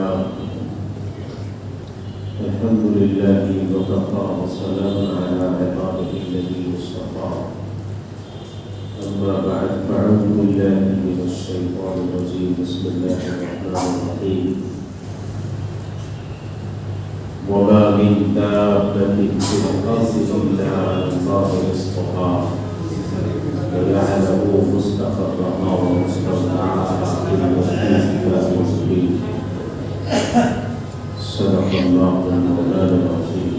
بعد الحمد لله وكفى وسلام على عباده الذين اصطفى أما بعد فأعوذ بالله من الشيطان الرجيم بسم الله الرحمن الرحيم وما من دابة في الأرض إلا على الله رزقها ويعلم مستقرها ومستودعها في كتاب مبين صدق الله مولانا العظيم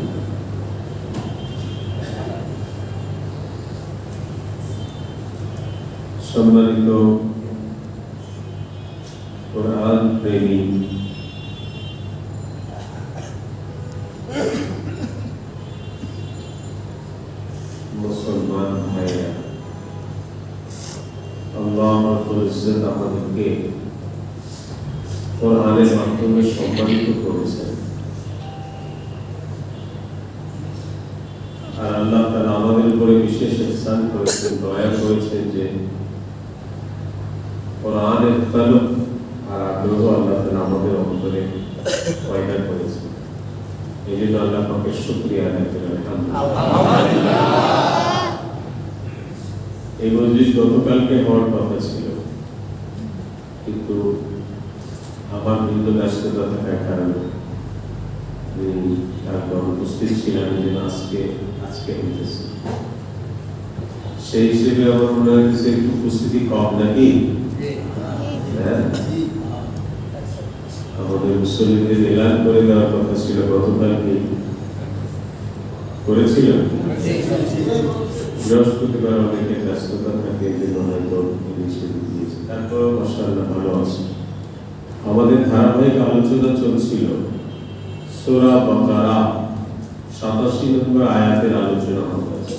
সম্মানিত কোরআন প্রেমী মুসলমান ভাইরা, আল্লাহ রাব্বুল ইজ্জত আমাদেরকে কোরআনের মাধ্যমে সম্মানিত করেছেন। আর আল্লাহ তাআলা আমাদের উপরে বিশেষ ইহসান করেছেন, দয়া করেছেন যে কোরআনের তালুক আর আগ্রহ আল্লাহ তাআলা আমাদের অন্তরে পয়দা করেছেন। এই জন্য আল্লাহ পাকের শুকরিয়া আদায় করি আলহামদুলিল্লাহ। এই মজলিস গতকালকে হওয়ার কথা ছিল, কিন্তু আমার ভিন্ন ব্যস্ততা থাকার কারণে তারপর উপস্থিত ছিলাম। এই জন্য আজকে হইতেছে। সেই হিসেবে আমার মনে হয়েছে একটু উপস্থিতি কম নাকি? আমাদের মুসলিমদের এলান করে দেওয়ার কথা ছিল গতকালকে, করেছিল। বৃহস্পতিবার অনেকে ব্যস্ততা থাকে, এই জন্য হয়তো দিয়েছে। তারপর মাশাআল্লাহ ভালো আছে। আমাদের ধারাবাহিক আলোচনা চলছিল সূরা বাকারা 87 নম্বর আয়াতের আলোচনা হচ্ছে।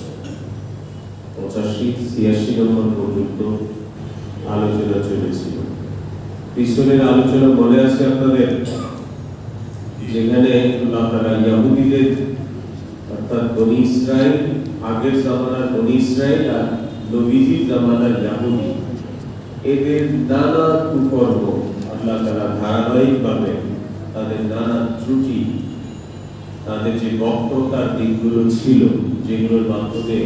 85-86 নম্বর পর্যন্ত আলোচনা চলেছিল। পিছনের আলোচনা মনে আছে আপনাদের, যেখানে আল্লাহ তাআলা ইহুদিদের অর্থাৎ বনি ইসরাইল, আগের জামানার বনি ইসরাইল আর নবীজির জামানার ইহুদি, এদের নানা কুকর্ম আল্লাহ তাআলা ধারাবাহিকভাবে তাদের নানা ত্রুটি, তাদের যে বক্রতার দিকগুলো ছিল, যেগুলোর মাধ্যমে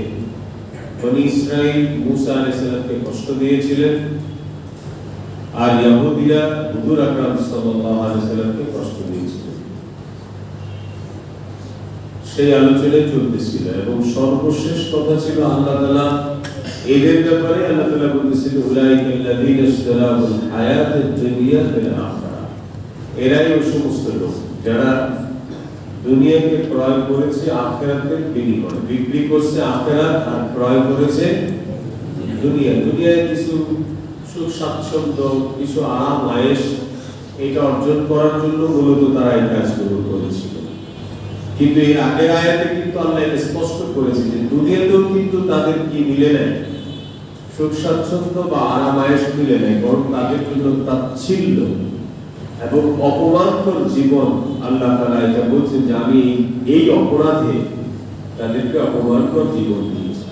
বনি ইসরাইল মুসা আলাইহিস সালামকে কষ্ট দিয়েছিলেন, আর ইহুদিরা হুজুর আকরাম সাল্লাল্লাহু আলাইহি সাল্লামকে কষ্ট দিয়েছিলেন, সেই আলোচনায় চলতেছিল। এবং সর্বশেষ কথা ছিল আল্লাহ তাআলা এদের ব্যাপারে আল্লাহ তাআলা বলতেছিল উলাইকাল্লাযীনা ইশতারাউল হায়াতাদ দুনিয়া বিল আখিরাহ, এরাই ওই সমস্ত লোক যারা দুনিয়াকে ক্রয় করেছে আখিরাতের বিনিময়ে, বিক্রি করছে আখিরাত আর ক্রয় করেছে দুনিয়া। দুনিয়ায় কিছু সুখ স্বাচ্ছন্দ্য, কিছু আরাম আয়েশ, এটা অর্জন করার জন্য মূলত তারা এই কাজগুলো করেছিল। কিন্তু এই আগের আয়াতে কিন্তু আল্লাহ এটা স্পষ্ট করেছে যে দুনিয়াতেও কিন্তু তাদের কি মিলে নাই, সুখ স্বাচ্ছন্দ্য বা আরাম আয়েশ মিলে নাই, বরং তাদের জন্য তাচ্ছিল্য এবং অপমানকর জীবন। আল্লাহ তাআলা এটা বলছেন যে আমি এই অপরাধে তাদেরকে অপমানকর জীবন দিয়েছি।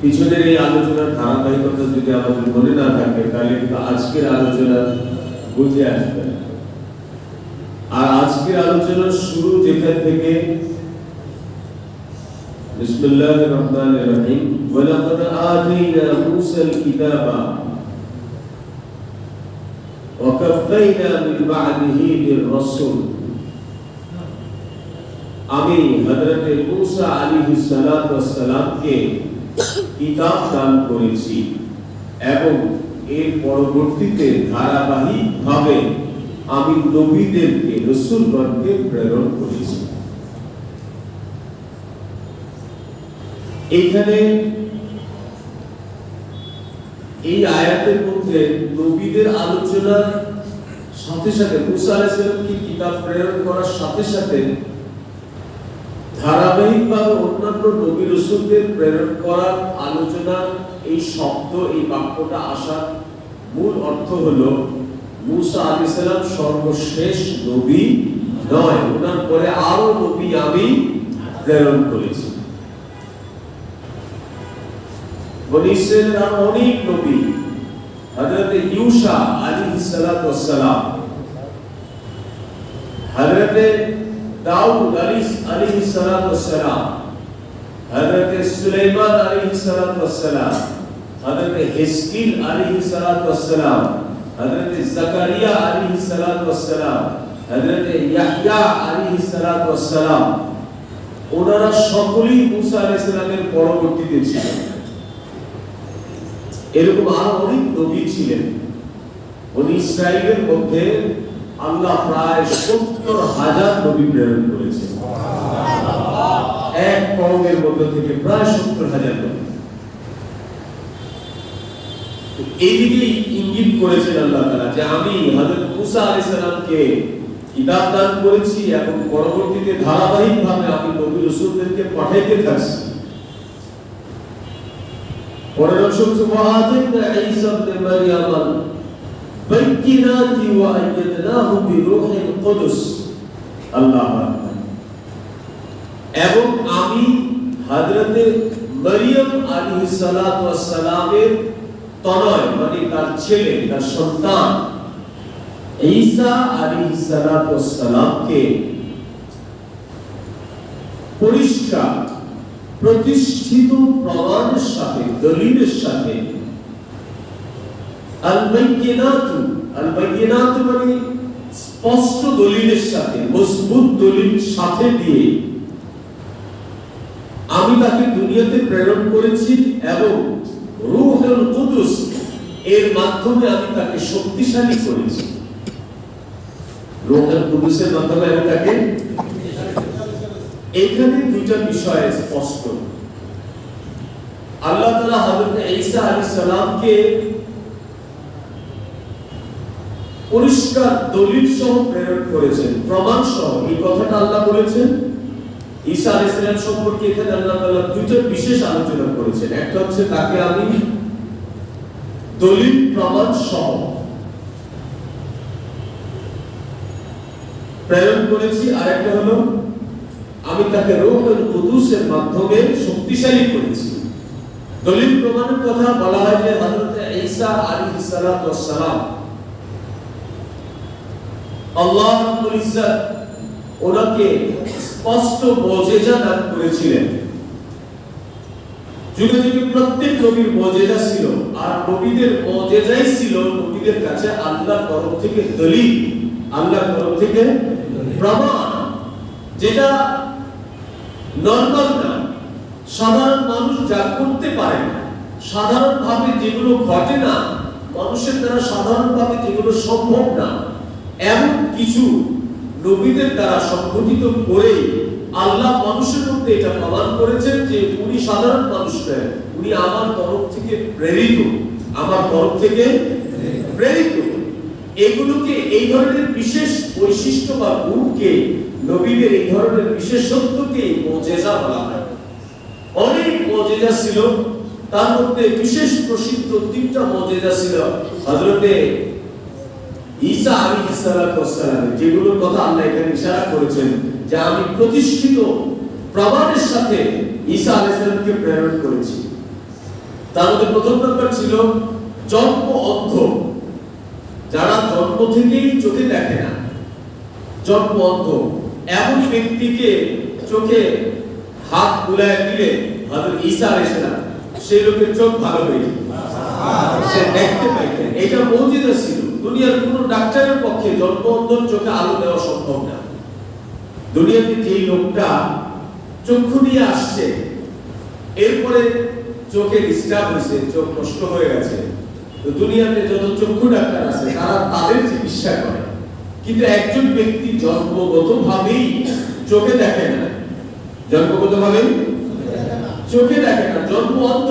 পিছনের এই আলোচনার ধারাবাহিকতা যদি আমাদের মনে না থাকে, তাহলে আজকের আলোচনা বুঝে আসবে। আর আজকের আলোচনার শুরু যেখান থেকে, বিসমিল্লাহির রহমানির রহিম, ওয়ালাকাদ আতাইনা মূসাল কিতাবা ওয়া কাফাইনা মিন বা'দিহি বির রাসূল। আমি হযরত মূসা আলাইহিস সালাতু ওয়াস সালামকে কিতাব দান করেছি এবং এর পরবর্তীতে ধারাবাহিকভাবে আমি নবীদেরকে, রাসূলগণকে প্রেরণ করেছি। এখানে এই আয়াতের মধ্যে নবীদের আলোচনার সাথে সাথে, মূসা আলাইহিস সালামকে কিতাব প্রেরণ করার সাথে সাথে ধারাবাহিকভাবে অন্যান্য নবী রাসূলদের প্রেরণ করার আলোচনা, এই শব্দ, এই বাক্যটা আসার মূল অর্থ হলো মূসা আলাইহিস সালাম সর্বশেষ নবী নয়, ওনার পরে আরো নবী আমি প্রেরণ করেছি। বনি ইসরাইলের আরো অনেক নবী, হযরত ইউসা আলাইহিস সালাতু ওয়াস সালাম, হযরতে দাউদ আলাইহিস সালাতু ওয়াস সালাম, হযরতে সুলাইমান আলাইহিস সালাতু ওয়াস সালাম, হযরতে হিজকিল আলাইহিস সালাতু ওয়াস সালাম, হযরতে জাকারিয়া আলাইহিস সালাতু ওয়াস সালাম, হযরতে ইয়াহইয়া আলাইহিস সালাতু ওয়াস সালাম, ওনারা সকলেই মুসা আলাইহিস সালামের পরবর্তীতে ছিলেন। এরকম আরো অনেক নবী ছিলেন। বনি ইসরাইলের মধ্যে আল্লাহ প্রায় ৭০,০০০ নবী প্রেরণ করেছেন। এক কওমের মধ্য থেকে প্রায় ৭০,০০০ নবী। এইদিকে ইঙ্গিত করেছেন আল্লাহ তাআলা যে আমি হযরত মুসা আলাইহিস সালামকে কিতাব দান করেছি এবং পরবর্তীতে ধারাবাহিকভাবে আমি নবী রাসূলদেরকে পাঠাইতে থাকছি। পরের অংশে ওয়াআতাইনা ঈসা ইবনে মারইয়াম বাইয়িনাতি ওয়া আইয়াদনাহু বিরূহিল কুদুস। আল্লাহু আকবার। এবং আমি হযরতে মরিয়ম আলাইহিস সালাতু ওয়াস সালামের তনয় মানে তার ছেলে, তার সন্তান ঈসা আলাইহিস সালাতু ওয়াস সালামকে পরিষ্কার প্রতিষ্ঠিত প্রমাণের সাথে, দলিলের সাথে, আল-বায়্যিনাত মানে স্পষ্ট দলিলের সাথে, মজবুত দলিল সাথে দিয়ে আমি তাকে দুনিয়াতে প্রেরণ করেছি এবং রূহুল কুদুস এর মাধ্যমে আমি তাকে শক্তিশালী করেছি। রূহুল কুদুসের মাধ্যমে আমি তাকে, এখানে দুইটা বিষয় স্পষ্ট। আল্লাহ তাআলা হযরত ঈসা আলাইহিস সালামকে পরিষ্কার দলিল সহ প্রেরণ করেছেন, প্রমাণ সহ। এই কথাটা আল্লাহ বলেছেন। ঈসা আলাইহিস সালাম সম্পর্কে এখানে আল্লাহ তাআলা দুইটা বিশেষ আলোচনা করেছেন। একটা হচ্ছে তাকে আমি দলিল প্রমাণ সহ প্রেরণ করেছি, আর একটা হলো আমি তাকে রূহুল কুদুসের মাধ্যমে শক্তিশালী করেছি। দলিল প্রমাণের কথা বলা হয় যে হযরত ঈসা আলাইহিস সালাতু ওয়াস সালাম আল্লাহ রাব্বুল ইজ্জত ওনাকে স্পষ্ট মুজিজা দান করেছিলেন। যুগে যুগে প্রত্যেক নবীর মুজিজা ছিল, আর নবীদের মুজিজাই ছিল নবীদের কাছে আল্লাহর তরফ থেকে দলিল, আল্লাহর তরফ থেকে প্রমাণ, যেটা নরমাল না, সাধারণ মানুষ যা করতে পারে না, সাধারণভাবে যেগুলো ঘটে না, মানুষের দ্বারা সাধারণভাবে যেগুলো সম্ভব না, এমন কিছু নবীদের দ্বারা সংঘটিত করে আল্লাহ মানুষের মধ্যে এটা প্রমাণ করেছেন যে উনি সাধারণ মানুষ নয়, উনি আমার তরফ থেকে প্রেরিত, আমার তরফ থেকে প্রেরিত। এগুলোকে, এই ধরনের বিশেষ বৈশিষ্ট্য বা গুণকে, নবীদের এই ধরনের বিশেষত্বকে মুজিজা বলা হয়। অনেক মুজিজা ছিল, তার মধ্যে বিশেষ প্রসিদ্ধ 3টা মুজিজা ছিল হযরতে ঈসা আলাইহিস সালাতু ওয়াস সালাম, যেগুলোর কথা আল্লাহ এখানে ইশারা করেছেন যে আমি প্রতিষ্ঠিত প্রমাণের সাথে ঈসা আলাইহিস সালামকে প্রেরণ করেছি। তার মধ্যে প্রথম নাম্বার ছিল জন্ম অন্ধ, যারা জন্ম থেকেই চোখে দেখে না, জন্ম অন্ধ এমন ব্যক্তিকে চোখে হাত বুলায় দিলে হযরত ঈসা আলাইহিস সালাম সেই লোকের চোখ ভালো হয়ে যেত, সে দেখতে পাইতেন। এটা মুজিজা ছিল। দুনিয়ার কোনো ডাক্তারের পক্ষে জন্ম অন্ধর চোখে আলো দেওয়া সম্ভব না। দুনিয়াতে যে লোকটা চক্ষু নিয়ে আসছে, এরপরে চোখে ডিস্টার্ব হয়েছে, চোখ নষ্ট হয়ে গেছে, তো দুনিয়াতে যত চক্ষু ডাক্তার আছে তারা তাদের চিকিৎসা করে, কিন্তু একজন ব্যক্তি জন্মগতভাবেই চোখে দেখে না, জন্মগতভাবেই চোখে দেখে না, জন্ম অন্ধ,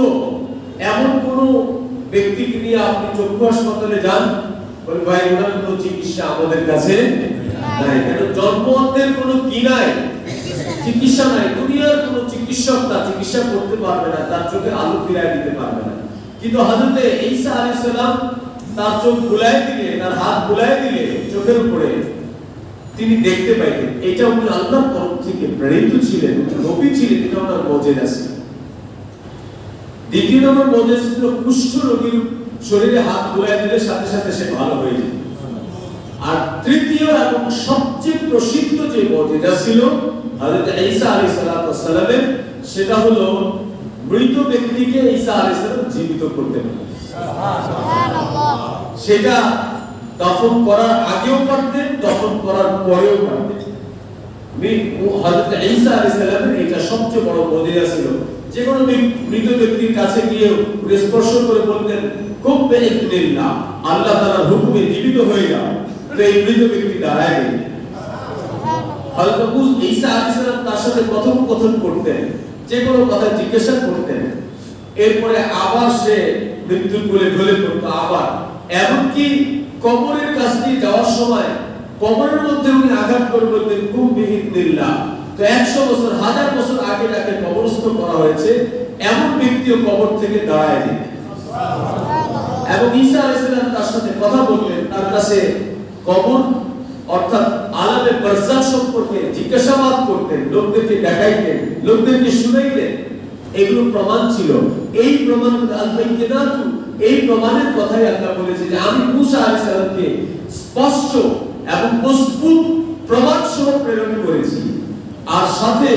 এমন কোন ব্যক্তিকে নিয়ে আপনি চক্ষু হাসপাতালে যান, বলে ভাই ওনার কোনো চিকিৎসা আমাদের কাছে নাই। কেন? জন্ম অন্ধের কোনো কি নাই, চিকিৎসা নাই। দুনিয়ার কোনো চিকিৎসক তার চিকিৎসা করতে পারবে না, তার চোখে আলো ফিরায় দিতে পারবে না। কিন্তু হযরত ঈসা আলাইহিস সালাম তার চোখ বুলায় দিলে, তার হাত বুলায় দিলে চোখের উপরে, তিনি দেখতে পাইতেন। এটা উনি আল্লাহর তরফ থেকে প্রেরিত ছিলেন, নবী ছিলেন, এটা ওনার মুজিজা ছিল। দ্বিতীয় নম্বর মুজিজা ছিল কুষ্ঠ রোগীর শরীরে হাত বুলায় দিলে সাথে সাথে সে ভালো হয়ে যেত। আর তৃতীয় এবং সবচেয়ে প্রসিদ্ধ যে মুজিজা ছিল হযরত ঈসা আলাইহিস সালামের, সেটা হলো মৃত ব্যক্তিকে ঈসা আলাইহিস সালাম জীবিত করতে পারেন। সুবহানাল্লাহ। সেটা দাফন করার আগেও পারতেন, দাফন করার পরেও পারতেন। হযরত ঈসা আলাইহিস সালামের এটা সবচেয়ে বড় মুজিজা ছিল। যে কোনো মৃত ব্যক্তির কাছে গিয়ে স্পর্শ করে বলতেন কুম বিইذنিল্লাহ, আল্লাহ তাআলার হুকুমে জীবিত হয়ে যাও, তো এই মৃত ব্যক্তি দাঁড়ায় গেল। হযরত ঈসা আলাইহিস সালাম তার সাথে কথোপকথন করতেন, যে কোনো কথা জিজ্ঞাসা করতেন, এরপরে আবার সে মৃত্যুর কোলে ঢলে পড়তো। আবার এমনকি কবরের কাছ দিয়ে যাওয়ার সময় কবরের মধ্যে উনি আঘাত করে বলতেন কুম বিইذনিল্লাহ। তো 100 বছর 1000 বছর আগে যাকে কবরস্থ করা হয়েছে এমন ব্যক্তিও কবর থেকে দাঁড়ায় যেত। এবং ঈসা আলাইহিস সালাম তার সাথে কথা বলতেন, তার কাছে কবর অর্থাৎ আলামে বারযাখ সম্পর্কে জিজ্ঞাসাবাদ করতেন, লোকদেরকে দেখাইতেন, লোকদেরকে শুনাইতেন। এগুলো প্রমাণ ছিল। এই প্রমাণ আল-বাইয়িনাত, এই প্রমাণের কথাই আল্লাহ বলেছে যে আমি মুসা আলাইহিস সালামকে স্পষ্ট এবং মজবুত প্রমাণ সহ প্রেরণ করেছি, আর সাথে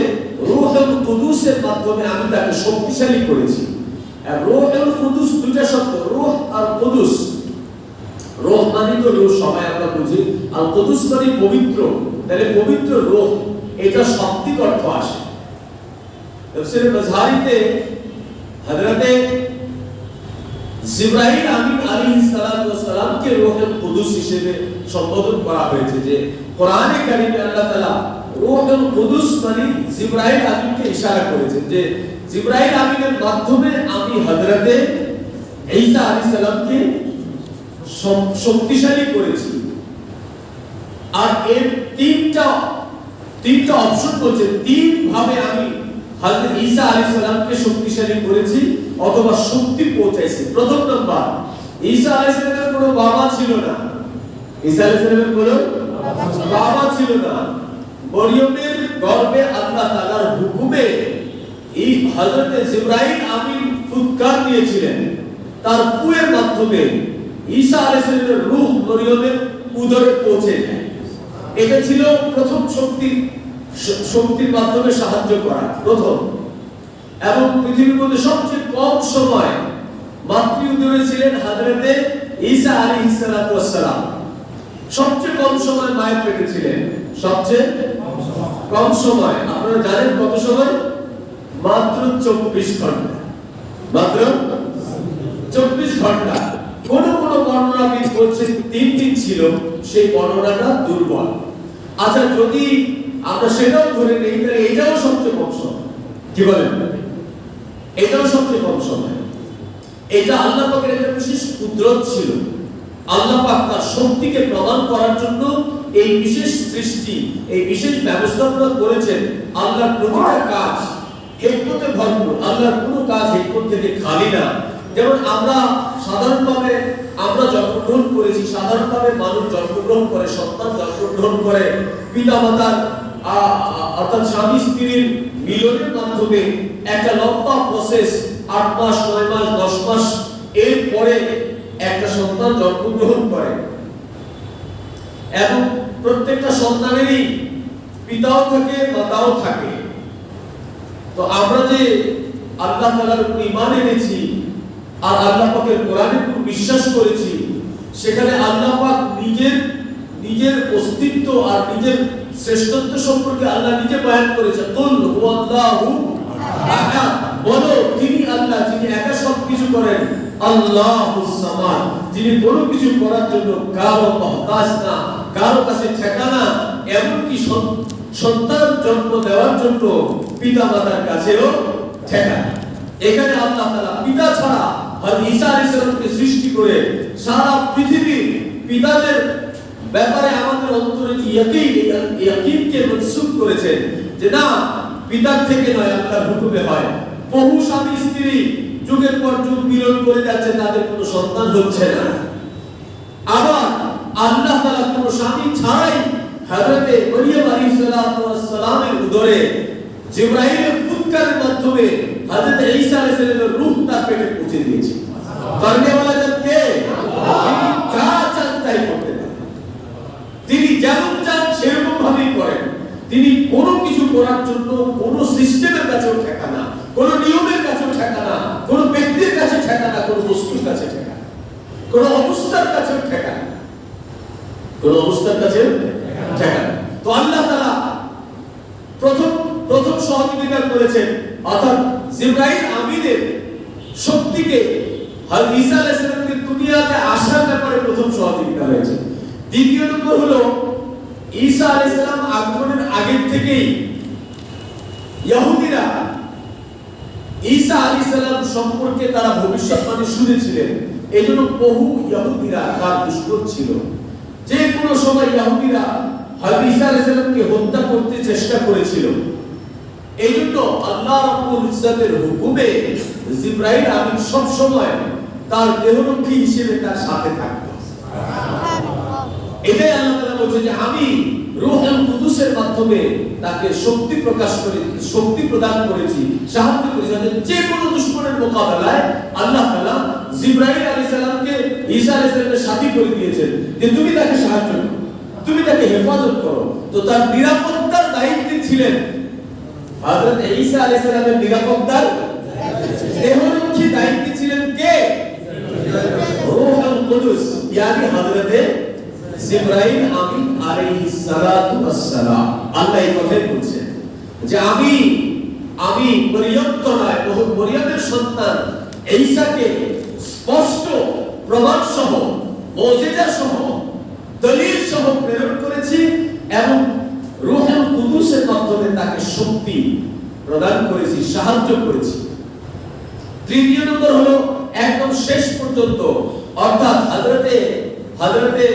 রূহুল কুদুসের মাধ্যমে আমি তাকে শক্তিশালী করেছি। আর রূহুল কুদুস দুটো শব্দ, রূহ আর কুদুস। রূহ মানে তো রূহ সবাই আমরা বুঝি, আর কুদুস মানে পবিত্র। তাহলে পবিত্র রূহ, এটা শাব্দিক অর্থ আসে। তাফসীর মাযহারিতে হযরতে জিবরাইল আমিন আলাইহিস সালামকে রূহুল কুদুস হিসেবে সম্বোধন করা হয়েছে। যে কোরআনে কারীমে আল্লাহ তাআলা রূহুল কুদুস মানে জিবরাইল আমিনকে ইশারা করেছেন যে জিবরাইল আমিনের মাধ্যমে আমি হযরতে ঈসা আলাইহিস সালামকে শক্তিশালী করেছি। আর এর তিনটা অপশন বলছে, তিন ভাবে আমি হযরত ঈসা আলাইহিস সালামকে শক্তিশালী করেছি অথবা শক্তি পৌঁছাইছি। প্রথম নাম্বার, ঈসা আলাইহিস সালামের কোনো বাবা ছিল না। ঈসা আলাইহিস সালামের কোনো বাবা ছিল না। মরিয়মের গর্ভে আল্লাহ তাআলার হুকুমে এই হযরত জিবরাইল আমিন ফুৎকার দিয়েছিলেন, তার ফুয়ের মাধ্যমে ঈসা আলাইহিস সালামের রূহ মরিয়মের উদরে পৌঁছে যায়। এটা ছিল প্রথম শক্তির মাধ্যমে সাহায্য করা প্রথম। এবং পৃথিবীর মধ্যে সবচেয়ে কম সময় মাতৃ উদরে ছিলেন হযরতে ঈসা আলাইহিস সালাম। সবচেয়ে কম সময় মায়ের পেটে ছিলেন, সবচেয়ে কম সময়। আপনারা জানেন কত সময়? মাত্র 24 ঘন্টা। মাত্র 24 ঘন্টা। কোন বর্ণনাবিদ বলছে 3 দিন ছিল, সেই বর্ণনাটা দুর্বল। আচ্ছা, যদি আমরা সেটাও ধরে নেই তাহলে এটাও সবচেয়ে কম সময়। কি বলেন? এটাও সবচেয়ে কম সময়। এটা আল্লাহ পাকের একটা বিশেষ কুদরত ছিল। আল্লাহ পাক তার শক্তিকে প্রমাণ করার জন্য এই বিশেষ সৃষ্টি, এই বিশেষ ব্যবস্থাপনা করেছেন। আল্লাহর প্রতিটা কাজ হিকমতে ভরপুর। আল্লাহর কোনো কাজ হিকমত থেকে খালি না। যেমন আমরা সাধারণভাবে আমরা জন্মগ্রহণ করেছি, সাধারণভাবে মানুষ জন্মগ্রহণ করে, সন্তান জন্মগ্রহণ করে, পিতামাতার অর্থাৎ স্বামী স্ত্রীর মিলনের মাধ্যমে একটা লম্বা প্রসেস, 8 মাস 9 মাস 10 মাস, এর পরে একটা সন্তান জন্মগ্রহণ করে। এবং প্রত্যেকটা সন্তানেরই পিতাও থাকে, মাতাও থাকে। তো আমরা যে আল্লাহ তাআলার উপর ঈমান এনেছি আর আল্লাহ পাকের কোরআনের উপর বিশ্বাস করেছি, সেখানে আল্লাহ পাক নিজের অস্তিত্ব আর নিজের শ্রেষ্ঠত্ব সম্পর্কে আল্লাহ নিজে বয়ান করেছেন। কুল হুয়াল্লাহু আহাদ, বলো তিনি আল্লাহ, যিনি একা সবকিছু করেন। আল্লাহুস সামাদ, যিনি কোনো কিছু করার জন্য কারো মহতাজ না, কারো কাছে ঠেকানা, এমনকি সন্তান জন্ম দেওয়ার জন্য পিতামাতার কাছেও ঠেকানা। এখানে আল্লাহ তাআলা পিতা ছাড়া হযরত ঈসা আলাইহিস সালামকে সৃষ্টি করে সারা পৃথিবীর পিতাদের ব্যাপারে আমাদের অন্তরে ইয়াকিনকে মনসুখ করেছেন যে না, পিতার থেকে নয়, আল্লাহর হুকুমে হয়। বহু স্বামী স্ত্রী যুগের পর যুগ মিলন করে যাচ্ছে, তাদের কোনো সন্তান হচ্ছে না। আবার আল্লাহ তাআলা কোনো স্বামী ছাড়াই হযরতে মরিয়ম আলাইহিস সালামের উদরে জিবরাইলের ফুৎকারের মাধ্যমে হযরত ঈসা আলাইহিস সালামের রূহ তার পেটে পৌঁছে দিয়েছে। করনে वाला जब কে? যা চান তাই করতে পারে। তিনি কোনো কিছু করার জন্য কোনো সিস্টেমের কাছেও ঠেকা না, কোনো নিয়মের কাছেও ঠেকা না, কোনো ব্যক্তির কাছে ঠেকা না, কোনো বস্তুর কাছে ঠেকা না, কোনো অবস্থার কাছেও ঠেকা না, কোনো অবস্থার কাছে ঠেকা না। তো আল্লাহ তাআলা প্রথম সহযোগিতা করেছেন, অর্থাৎ জিবরাইল আমিনের শক্তিকে হযরত ঈসা আলাইহিস সালামকে দুনিয়াতে আসার ব্যাপারে প্রথম সহযোগিতা হয়েছে। দ্বিতীয় নম্বর হলো ঈসা আলাইহিস সালাম আগমনের আগে থেকেই ইহুদিরা ঈসা আলাইহিস সালাম সম্পর্কে তারা ভবিষ্যৎবাণী শুনেছিলেন। এজন্য বহু ইহুদিরা তার দুশমন ছিল। যে কোনো সময় ইহুদিরা হযরত ঈসা আলাইহিস সালামকে হত্যা করতে চেষ্টা করেছিল। এইজন্য আল্লাহ রাব্বুল ইজ্জতের হুকুমে জিবরাইল আমিন সব সময় তার দেহরক্ষী হিসেবে তার সাথে থাকতো। এটাই আল্লাহ তাআলা বলেছেন যে আমি রূহুল কুদুসের মাধ্যমে তাকে শক্তি প্রদান করেছি, সাহায্য করেছি। যে কোনো দুশমনের মোকাবেলায় আল্লাহ তাআলা জিবরাইল আলাইহিস সালামকে ঈসা আলাইহিস সালামের সাথী করে দিয়েছেন যে তুমি তাকে সাহায্য করো, তুমি তাকে হেফাজত করো। তো তার নিরাপত্তার দায়িত্বে ছিলেন হযরত ঈসা আলাইহিস সালামের নিরাপত্তার দেহরক্ষী দায়িত্বে ছিলেন কে? রূহুল কুদুস, ইয়ানি হযরত জিবরাইল আমিন আলাইহিস সালাতু ওয়াস সালাম। আল্লাহ এই কথাই বলছেন যে আমি মরিয়ম তো নয়, মরিয়মের সন্তান ঈসাকে স্পষ্ট প্রমাণ সহ, মুজিজা সহ, দলিল সহ প্রেরণ করেছি এবং রূহুল কুদুসের মাধ্যমে তাকে শক্তি প্রদান করেছি, সাহায্য করেছি। তৃতীয় নম্বর হলো একদম শেষ পর্যন্ত, অর্থাৎ হযরতে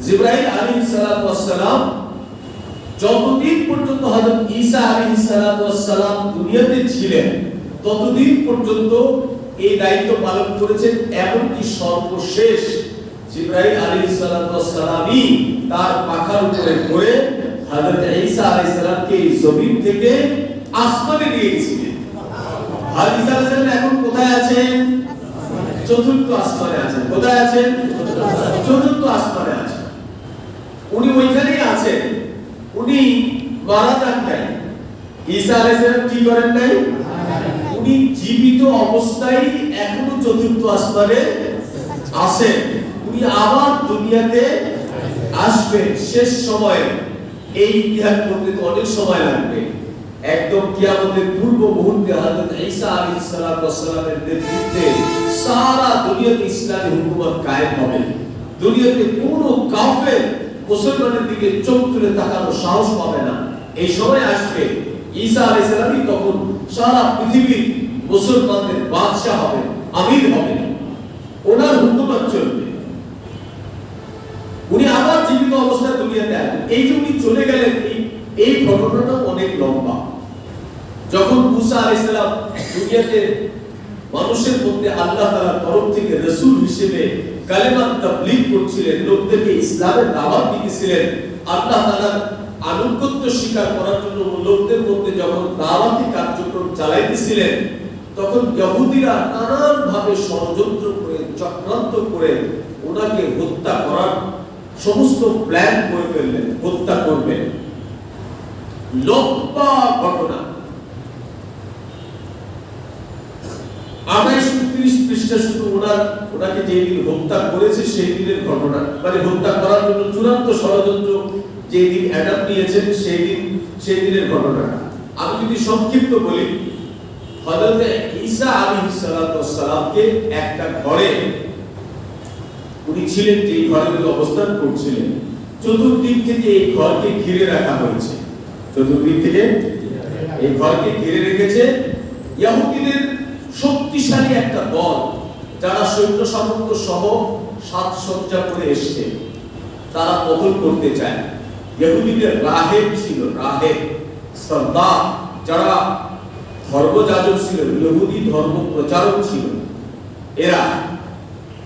জিবরাইল আলাইহিস সালাতু ওয়াস সালাম যতদিন পর্যন্ত হযরত ঈসা আলাইহিস সালাতু ওয়াস সালাম দুনিয়াতে ছিলেন ততদিন পর্যন্ত এই দায়িত্ব পালন করেছেন। এমনকি সর্বশেষ জিবরাইল আলাইহিস সালাতু ওয়াস সালামই তার পাখার উপরে করে হযরত ঈসা আলাইহিস সালামকে এই জমিন থেকে আসমানে নিয়ে গেছিলেন। আর ঈসা আলাইহিস সালাম এখন কোথায় আছেন? চতুর্থ আসমানে আছেন। কোথায় আছেন? চতুর্থ আসমানে আছেন। উনি ওইখানেই আছেন, উনি মারা যান নাই। ঈসা আলাইহিস সালাম কি করেন নাই? উনি জীবিত অবস্থায় এখনো চতুর্থ আসমানে আছেন। উনি আবার দুনিয়াতে আসবেন শেষ সময়ে। এই ইতিহাস বলতে তো অনেক সময় লাগবে। একদম কিয়ামতের পূর্ব মুহূর্তে হযরত ঈসা আলাইহিস সালামের নেতৃত্বে সারা দুনিয়াতে ইসলামী হুকুমত কায়েম হবে। দুনিয়াতে কোনো কাফের মুসলমানের দিকে চোখ তুলে তাকানোর সাহস পাবে না। এই সময় আসবে ঈসা আলাইহিস সালামই তখন সারা পৃথিবীর মুসলমানদের বাদশা হবে, আমির হবে, ওনার হুকুমত চলবে। উনি আবার জীবিত অবস্থায় দুনিয়াতে আসবেন। এই যে উনি চলে গেলেন, এই ঘটনাটা অনেক লম্বা। যখন মুসা আলাইহিস সালাম দুনিয়াতে মানুষের মধ্যে আল্লাহ তাআলার তরফ থেকে রাসূল হিসেবে কালেমাত তাবলীগ করছিলেন, লোকদেরকে ইসলামের দাওয়াত দিতেছিলেন, আল্লাহ তাআলার আনুগত্য স্বীকার করার জন্য লোকদের মধ্যে যখন দাওয়াতি কার্যক্রম চালাইতেছিলেন, তখন ইহুদিরা নানান ভাবে ষড়যন্ত্র করে, চক্রান্ত করে ওনাকে হত্যা করার সমস্ত প্ল্যান করে ফেললেন, হত্যা করবেন। লম্বা ঘটনা, 28-30 পৃষ্ঠা শুধু ওনাকে যে দিন হত্যা করেছে সেই দিনের ঘটনা, মানে হত্যা করার জন্য চূড়ান্ত ষড়যন্ত্র যে দিন অ্যাডাম নিয়েছেন সেই দিনের ঘটনা। আমি যদি সংক্ষিপ্ত বলি, হযরত ঈসা আলাইহিস সালামকে একটা ঘরে উনি ছিলেন, যে ঘরে অবস্থান করছিলেন, চতুর্দিক থেকে এই ঘরকে ঘিরে রাখা হয়েছে। চতুর্দিক থেকে এই ঘরকে ঘিরে রেখেছে ইহুদিদের শক্তিশালী একটা দল, যারা সৈন্য সামন্ত সহ সাজসজ্জা করে এসেছে। তারা কতল করতে চায়। ইহুদিদের রাহেব ছিল, রাহেব সর্দার, যারা ধর্মযাজক ছিল, ইহুদি ধর্ম প্রচারক ছিল। এরা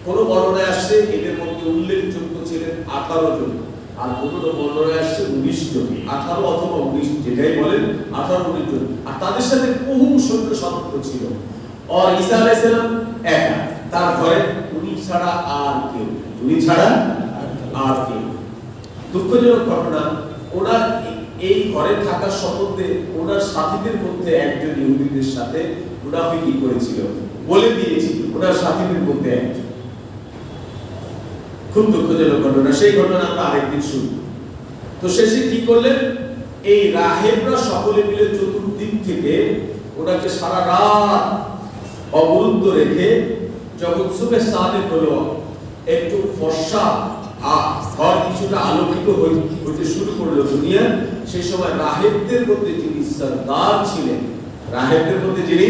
কোন বর্ণনায় আসছে এদের মধ্যে উল্লেখযোগ্য ছিলেন 18 জন, আর কোন বর্ণনায় আসছে 19 জন। 18 অথবা 19 যেটাই বলেন, 18-19 জন। আর তাদের সাথে বহু সৈন্য সামন্ত ছিল। আর ঈসা আলাইহিস সালাম একা, তার ঘরে উনি ছাড়া আর কেউ, উনি ছাড়া আর কেউ। দুঃখজনক ঘটনা, ওনার এই ঘরে থাকার সম্বন্ধে ওনার সাথীদের মধ্যে একজন ইহুদিদের সাথে মুনাফিকি করেছিল, বলে দিয়েছিল ওনার সাথীদের মধ্যে একজন। খুব দুঃখজনক ঘটনা, সেই ঘটনা আমরা আরেকদিন শুনব। তো শেষে কি করলেন, এই রাহেবরা সকলে মিলে চতুর্দিক থেকে ওনাকে সারা রাত অবরুদ্ধ রেখে যখন সুবে সাদেক হলো, একটু ফর্সা ঘর কিছুটা আলোকিত হতে শুরু করলো দুনিয়া, সেই সময় রাহেবদের মধ্যে যিনি সরদার ছিলেন, রাহেবদের মধ্যে যিনি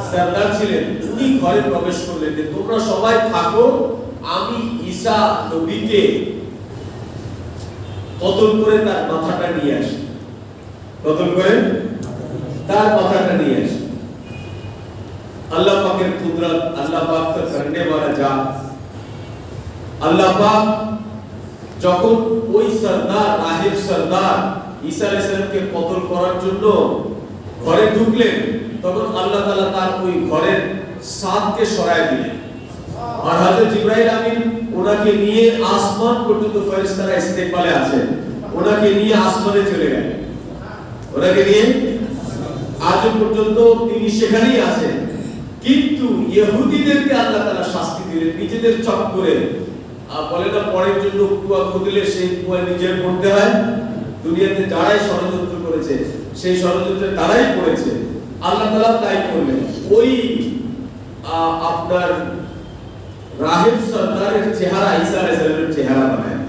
সরদার ছিলেন, উনি ঘরে প্রবেশ করলেন যে তোমরা সবাই থাকো, আমি ঈসা নবীকে কতল করে তার মাথাটা নিয়ে আসি, কতল করে তার মাথাটা নিয়ে আসি। আল্লাহ পাকের কুদরত, আল্লাহ পাক তো করনে वाला জান। আল্লাহ পাক যখন ওই সরদার, রাহেব সরদার ঈসা আলাইহিস সালামকে কতল করার জন্য ঘরে ঢুকলেন, তখন আল্লাহ তাআলা তার ওই ঘরের ছাদকে সরায় দিলেন। আর হযরত জিবরাইল আমিন ওনাকে নিয়ে আসমান পর্যন্ত ফেরেশতারা ইস্তেকবালে আছেন, ওনাকে নিয়ে আসমানে চলে গেলেন, ওনাকে নিয়ে আজ পর্যন্ত তিনি সেখানেই আছেন। কিন্তু ইহুদিদেরকে আল্লাহ তাআলা শাস্তি দিলেন নিজেদের চক্করে। বলে না পরের জন্য কুয়া খুঁদলে সেই কুয়া নিজের পড়তে হয়। দুনিয়াতে যারাই ষড়যন্ত্র করেছে সেই ষড়যন্ত্রে তারাই পড়েছে। আল্লাহ তাআলা তাই করলেন, ওই আপনার রাহেব সরদারের চেহারা ঈসা আলাইহিস সালামের চেহারা বানায়,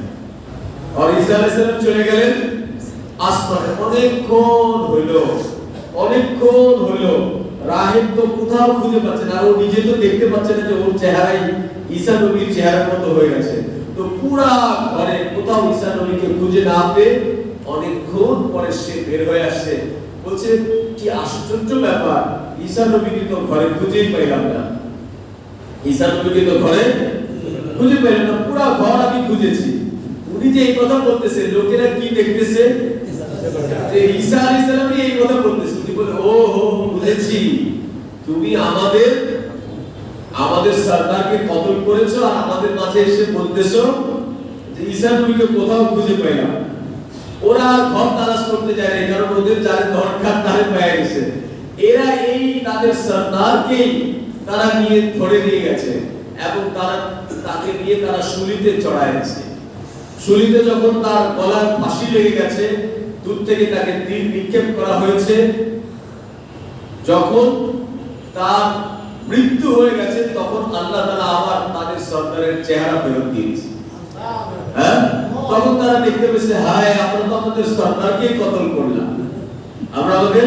আর ঈসা আলাইহিস সালাম চলে গেলেন আসমানে। অনেকক্ষণ হইল রাহেব তো কোথাও খুঁজে পাচ্ছে না, আর ও নিজে তো দেখতে পাচ্ছে না যে ওর চেহারাই ঈসা নবীর চেহারার মতো হয়ে গেছে। তো পুরা ঘরে কোথাও ঈসা নবীকে খুঁজে না পেয়ে অনেকক্ষণ পরে সে বের হয়ে আসছে, বলছে কি আশ্চর্য ব্যাপার, ঈসা নবীকে তো ঘরে খুঁজেই পাইলাম না, ঈসা নবীকে তো ঘরে খুঁজে পেলাম না, পুরা ঘর আমি খুঁজেছি। উনি যে এই কথা বলতেছে, লোকেরা কি দেখতেছে যে ঈসা আলাইহিস সালাম এই কথা বলতেছে। উনি বলে ও হো বুঝেছি, তুমি আমাদের সরদারকে কতল করেছো আর আমাদের মাঝে এসে বলতেছো যে ঈসা নবীকে কোথাও খুঁজে পাইলাম। ওরা ঘর তালাশ করতে যায় না, কারণ ওদের যার দরকার তারে পেয়ে গেছে। এরা এই তাদের সরদারকেই তারা নিয়ে ধরে নিয়ে গেছে এবং তাকে নিয়ে তারা শুলিতে চড়ায় গেছে। শুলিতে যখন তার গলায় ফাঁসি লেগে গেছে, দূর থেকে তাকে তীর নিক্ষেপ করা হয়েছে, যখন তার মৃত্যু হয়ে গেছে তখন আল্লাহ তাআলা আবার তাদের সরদারের চেহারা ফেরত দিয়েছে। হ্যাঁ, তখন তারা দেখতে পেয়েছে হায় আমরা তো আমাদের সরদারকে কতল করলাম। আমরা আমাদের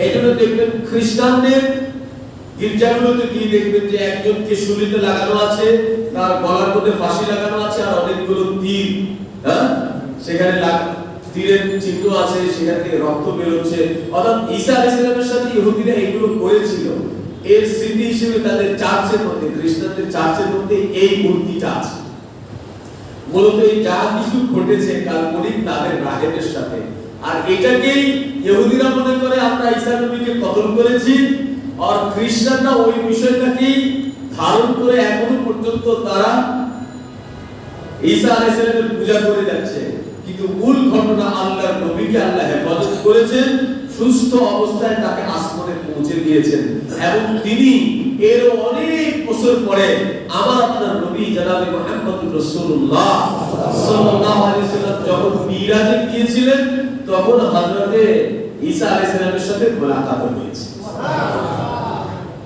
এইজন্য দেখবেন খ্রিস্টানদের গির্জাগুলোতে গিয়ে দেখবেন যে একজনকে শুলিতে লাগানো আছে, তার গলার মধ্যে ফাঁসি লাগানো আছে আর অনেকগুলো তীর, হ্যাঁ সেখানে তীরের চিহ্ন আছে, সেখান থেকে রক্ত বের হচ্ছে। অর্থাৎ ঈসা আলাইহিস সালামের সাথে ইহুদিরা এগুলো করেছিল, এর স্মৃতি হিসেবে তাদের চার্চের মধ্যে, খ্রিস্টানদের চার্চের মধ্যে এই মূর্তিটা আছে। মূলত এই যা কিছু ঘটেছে কাল্পনিক তাদের রাহেবের সাথে, আর এটাকেই ইহুদিরা মনে করে আমরা ঈসা নবীকে কতল করেছি, আর খ্রিস্টানরা ওই বিষয়টাকেই ধারণ করে এখনো পর্যন্ত তারা ঈসা আলাইহিস সালামের পূজা করে যাচ্ছে। কিন্তু মূল ঘটনা আল্লাহর নবীকে আল্লাহ হেফাজত করেছেন, সুস্থ অবস্থায় তাকে আসমানে পৌঁছে দিয়েছেন, এবং তিনি এর অনেক বছর পরে আমার আপনার নবী জনাবে মুহাম্মদুর রাসূলুল্লাহ সাল্লাল্লাহু আলাইহি ওয়াসাল্লাম যখন মিরাজে গিয়েছিলেন তখন হযরতে ঈসা আলাইহিস সালামের সাথে মুলাকাত হয়েছে।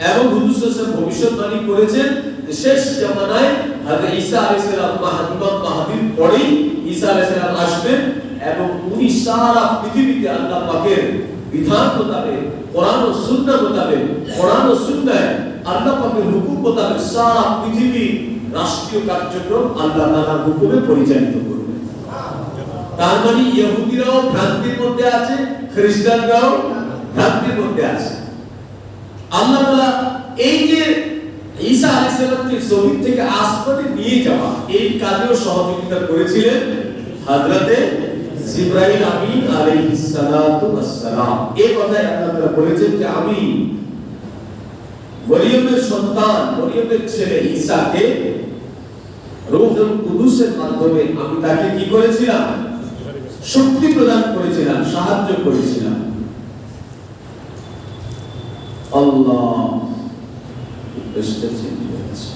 এবং হুজুর সাল্লাল্লাহু আলাইহি ওয়াসাল্লাম ভবিষ্যৎবাণী করেছেন যে শেষ জামানায় হযরত ঈসা আলাইহিস সালাম মাহদির পরেই ঈসা আলাইহিস সালাম আসবেন এবং উনি সারা পৃথিবীতে আল্লাহ পাকের বিধান মোতাবেক, কোরআন ও সুন্নাহ মোতাবেক, কোরআন ও সুন্নাহ আল্লাহ পাকের হুকুম মোতাবেক সারা পৃথিবী রাষ্ট্রীয় কার্যক্রম আল্লাহ তাআলার হুকুমে পরিচালিত করবেন। তার মানে ইহুদিরাও ভ্রান্তির মধ্যে আছে, খ্রিস্টানরাও ভ্রান্তির মধ্যে আছে। আল্লাহ তাআলা এই যে ঈসা আলাইহিস সালামকে জমিন থেকে আসমানে নিয়ে যাওয়া, এই কাজেও সহযোগিতা করেছিলেন হযরতে জিবরাইল আমিন আলাইহিস সালাতু ওয়াস সালাম। এই কথাই আল্লাহ তাআলা বলেছেন যে আমি মরিয়মের সন্তান, মরিয়মের ছেলে ঈসাকে রূহুল কুদুসের মাধ্যমে আমি তাকে কি করেছিলাম? শক্তি প্রদান করেছিলাম, সাহায্য করেছিলাম। আল্লাহ চেঞ্জ হয়েছে।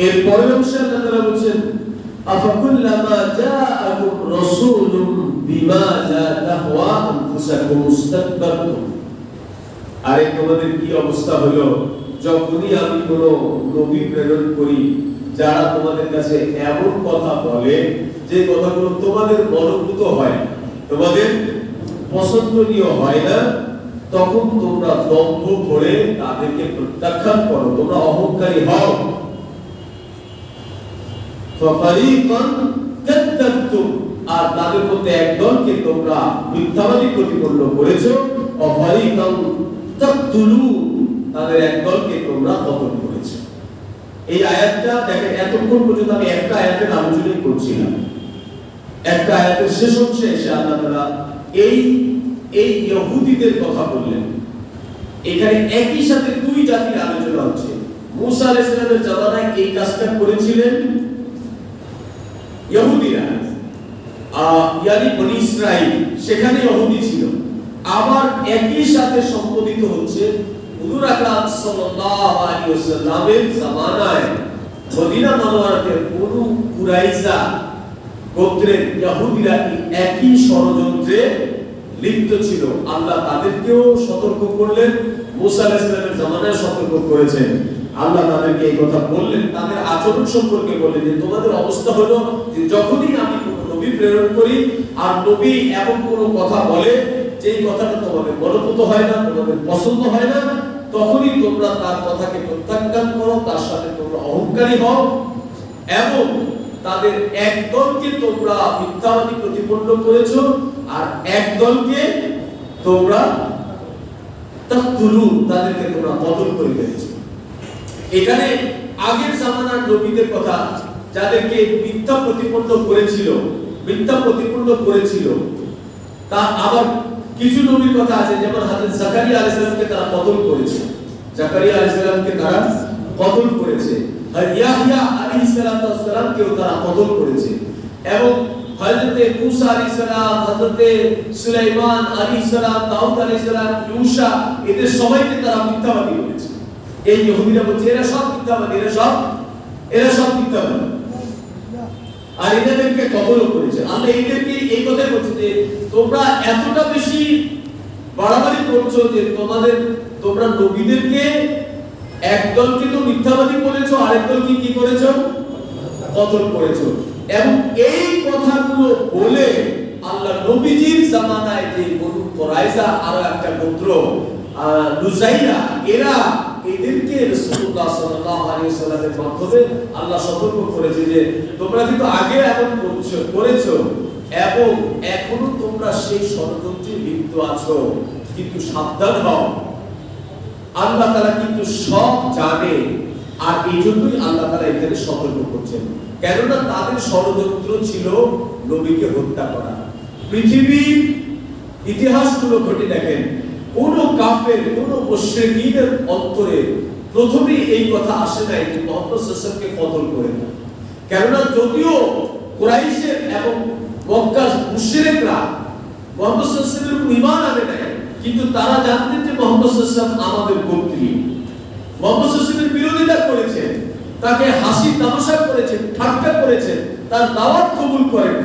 এর পরের অংশে আল্লাহ তাআলা বলেন আফাকুল্লামা জাআকুম রাসূলুম বিমা লা তাহওয়া আনফুসাকুম ইস্তাকবারতুম। আরে তোমাদের কি অবস্থা হলো যখনই আমি কোন নবী প্রেরণ করি যারা তোমাদের কাছে এমন কথা বলে যে কথাগুলো তোমাদের মনোভূত হয়, তোমাদের পছন্দনীয় হয় না, তখন তোমরা দম্ভ করে তাদেরকে প্রত্যাখ্যান করো, তোমরা অহংকারী হও। ফারিকান কাযাবতুম, আর তাদের মধ্যে একদলকে তোমরা মিথ্যাবাদী প্রতিপন্ন করেছো। ফারিকান তাকতুলু, তাদের একদলকে তোমরা কতল করেছো। এই আয়াতটা দেখেন, এতক্ষণ পর্যন্ত আমি একটা আয়াতের আলোচনা করছিলাম। একটা আয়াতের শেষ অংশে এসে আল্লাহ তাআলা এই ইহুদিদের কথা বললেন। এখানে একই সাথে দুই জাতির আলোচনা হচ্ছে। মুসা আলাইহিস সালামের জামানায় এই কাজটা করেছিলেন ইহুদিরা, ইয়ানি বনি ইসরাইল, সেখানে ইহুদি ছিল। আবার একই সাথে সম্বোধিত হচ্ছে হুজুর আকরাম সাল্লাল্লাহু আলাইহি ওয়াসাল্লামের জামানায় মদিনা মুনাওয়ারাতে বনু কুরাইজা গোত্রের ইহুদিরা একই ষড়যন্ত্রে লিপ্ত ছিল। আল্লাহ তাদেরকেও সতর্ক করলেন, মুসা আলাইহিস সালামের জামানায় সতর্ক করেছেন। আল্লাহ তাদেরকে এই কথা বললেন, তাদের আচরণ সম্পর্কে বললেন যে তোমাদের অবস্থা হলো যে যখনই আমি কোনো নবী প্রেরণ করি আর নবী এমন কোনো কথা বলে যে কথাটা তোমাদের মনোভূত হয় না, তোমাদের পছন্দ হয় না, তখনই তোমরা তার কথাকে প্রত্যাখ্যান করো, তার সাথে তোমরা অহংকারী হও এবং তাদের একদলকে তোমরা মিথ্যাবাদী প্রতিপন্ন করেছো আর একদলকে তোমরা তাকতুলু, তাদেরকে তোমরা কতল করে ফেলেছো। এখানে আগের জামানার নবীদের কথা, যাদেরকে মিথ্যা প্রতিপন্ন করেছিল, তা আবার কিছু নবীর কথা আছে, যেমন হযরত জাকারিয়া আলাইহিস সালামকে তারা কতল করেছে। জাকারিয়া আলাইহিস সালামকে তারা কতল করেছে। আর ইয়াহইয়া আলাইহিস সালামকেও তারা কতল করেছে। এবং হযরত মুসা আলাইহিস সালাম, হযরত সুলাইমান আলাইহিস সালাম, দাউদ আলাইহিস সালাম, ইউসা, এদের সবাইকে তারা মিথ্যাবাদী বলেছে। এই ইহুদিরা বলছে এরা সব মিথ্যাবাদী, এরা সব মিথ্যাবাদী, আর এদেরকে কতল করেছে। আমরা এদেরকে এই কথাই বলছি যে তোমরা এতটা বেশি বাড়াবাড়ি করছো যে তোমরা নবীদেরকে একদলকে তো মিথ্যাবাদী বলেছো, আরেকদলকে কি করেছো? কতল করেছো। এবং এই কথাগুলো বলে আল্লাহ নবীজির জামানায় যে বনু কুরাইজা আরো একটা গোত্র লুজাইরা, এদেরকে রাসূলুল্লাহ সাল্লাল্লাহু আলাইহি ওয়াসাল্লামের মাধ্যমে আল্লাহ সতর্ক করেছে যে তোমরা কিন্তু আগে এমন করেছো এবং এখনো তোমরা সেই ষড়যন্ত্রে লিপ্ত আছো, কিন্তু সাবধান হও, আল্লাহ তাআলা কিন্তু সব জানে। আর এই জন্যই আল্লাহ তাআলা এখানে সতর্ক করছেন, কেননা তাদের ষড়যন্ত্র ছিল নবীকে হত্যা করা। পৃথিবীর ইতিহাসগুলো ঘটে দেখেন, কোন কাফের, কোন মুশরিকিনের অন্তরে প্রথমে এই কথা আসে নাই যে মুহাম্মদ সাল্লাল্লাহু আলাইহি ওয়াসাল্লামকে কতল করে না। কেননা যদিও কুরাইশের এবং মক্কার মুশরিকরা মুহাম্মদ সাল্লাল্লাহু আলাইহি ওয়াসাল্লামের উপর ঈমান আনে নাই, কিন্তু তারা জানতেন যে মুহাম্মদ সাল্লাল্লাহু আলাইহি ওয়াসাল্লাম আমাদের গোত্রীয়। মুহাম্মদ সাল্লাল্লাহু আলাইহি ওয়াসাল্লামের বিরোধিতা করেছে, তাকে হাসি তামাশা করেছে, ঠাট্টা করেছে, তার দাওয়াত কবুল করেন,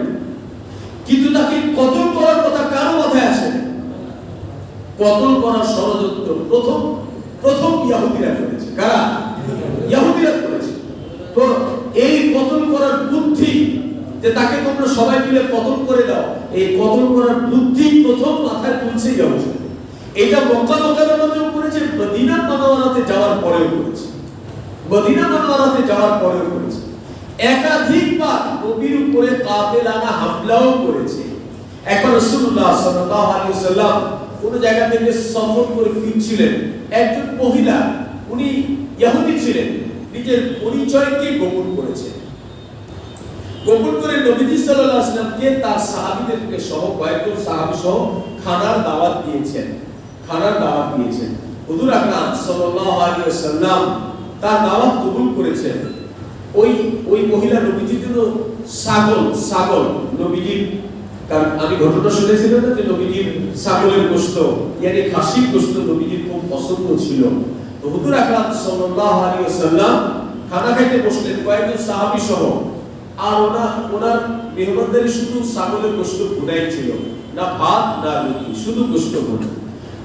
কিন্তু তাকে কতল করার কথা কারো মাথায় আসে না। কতল করার ষড়যন্ত্র প্রথম ইহুদিরা করেছে। কারা? ইহুদিরা করেছে। তো এই কতল করার বুদ্ধি, যে তাকে তোমরা সবাই মিলে কতল করে দাও, এই কতল করার বুদ্ধি প্রথম মাথায় তুলছে ইহুদি। এটা মক্কা মুকাররমাতেও করেছে, মদিনা মুনাওয়ারাতে যাওয়ার পরেও করেছে। একাধিকবার নবীর উপরে কাফেলানা হামলাও করেছে। একবার রাসূলুল্লাহ সাল্লাল্লাহু আলাইহি ওয়াসাল্লাম কোন জায়গা থেকে সফর করে ফিরছিলেন, একজন মহিলা, উনি ইহুদি ছিলেন, নিজের পরিচয়কে গোপন করেছে। কবুল করে নবীজি সাল্লাল্লাহু আলাইহি ওয়াসাল্লামকে তার সাহাবীদেরকে সহ কয়েকজন সাহাবী সহ খানার দাওয়াত দিয়েছেন। হুজুর আকরাম সাল্লাল্লাহু আলাইহি ওয়াসাল্লাম তার দাওয়াত কবুল করেছেন। ওই মহিলা নবীজির জন্য ছাগল নবীজির, কারণ আমি ঘটনা শুনেছিলাম না যে নবীজির ছাগলের গোশত মানে খাসির গোশত নবীজির খুব পছন্দ ছিল। তো হুজুর আকরাম সাল্লাল্লাহু আলাইহি ওয়াসাল্লাম খানা খাইতে বসলেন কয়েকজন সাহাবী সহ। আর ওনার মেহমানদারি শুধু ছাগলের গোশত ভুনাই ছিল, না ভাত না রুটি, শুধু গোশত ভুনা।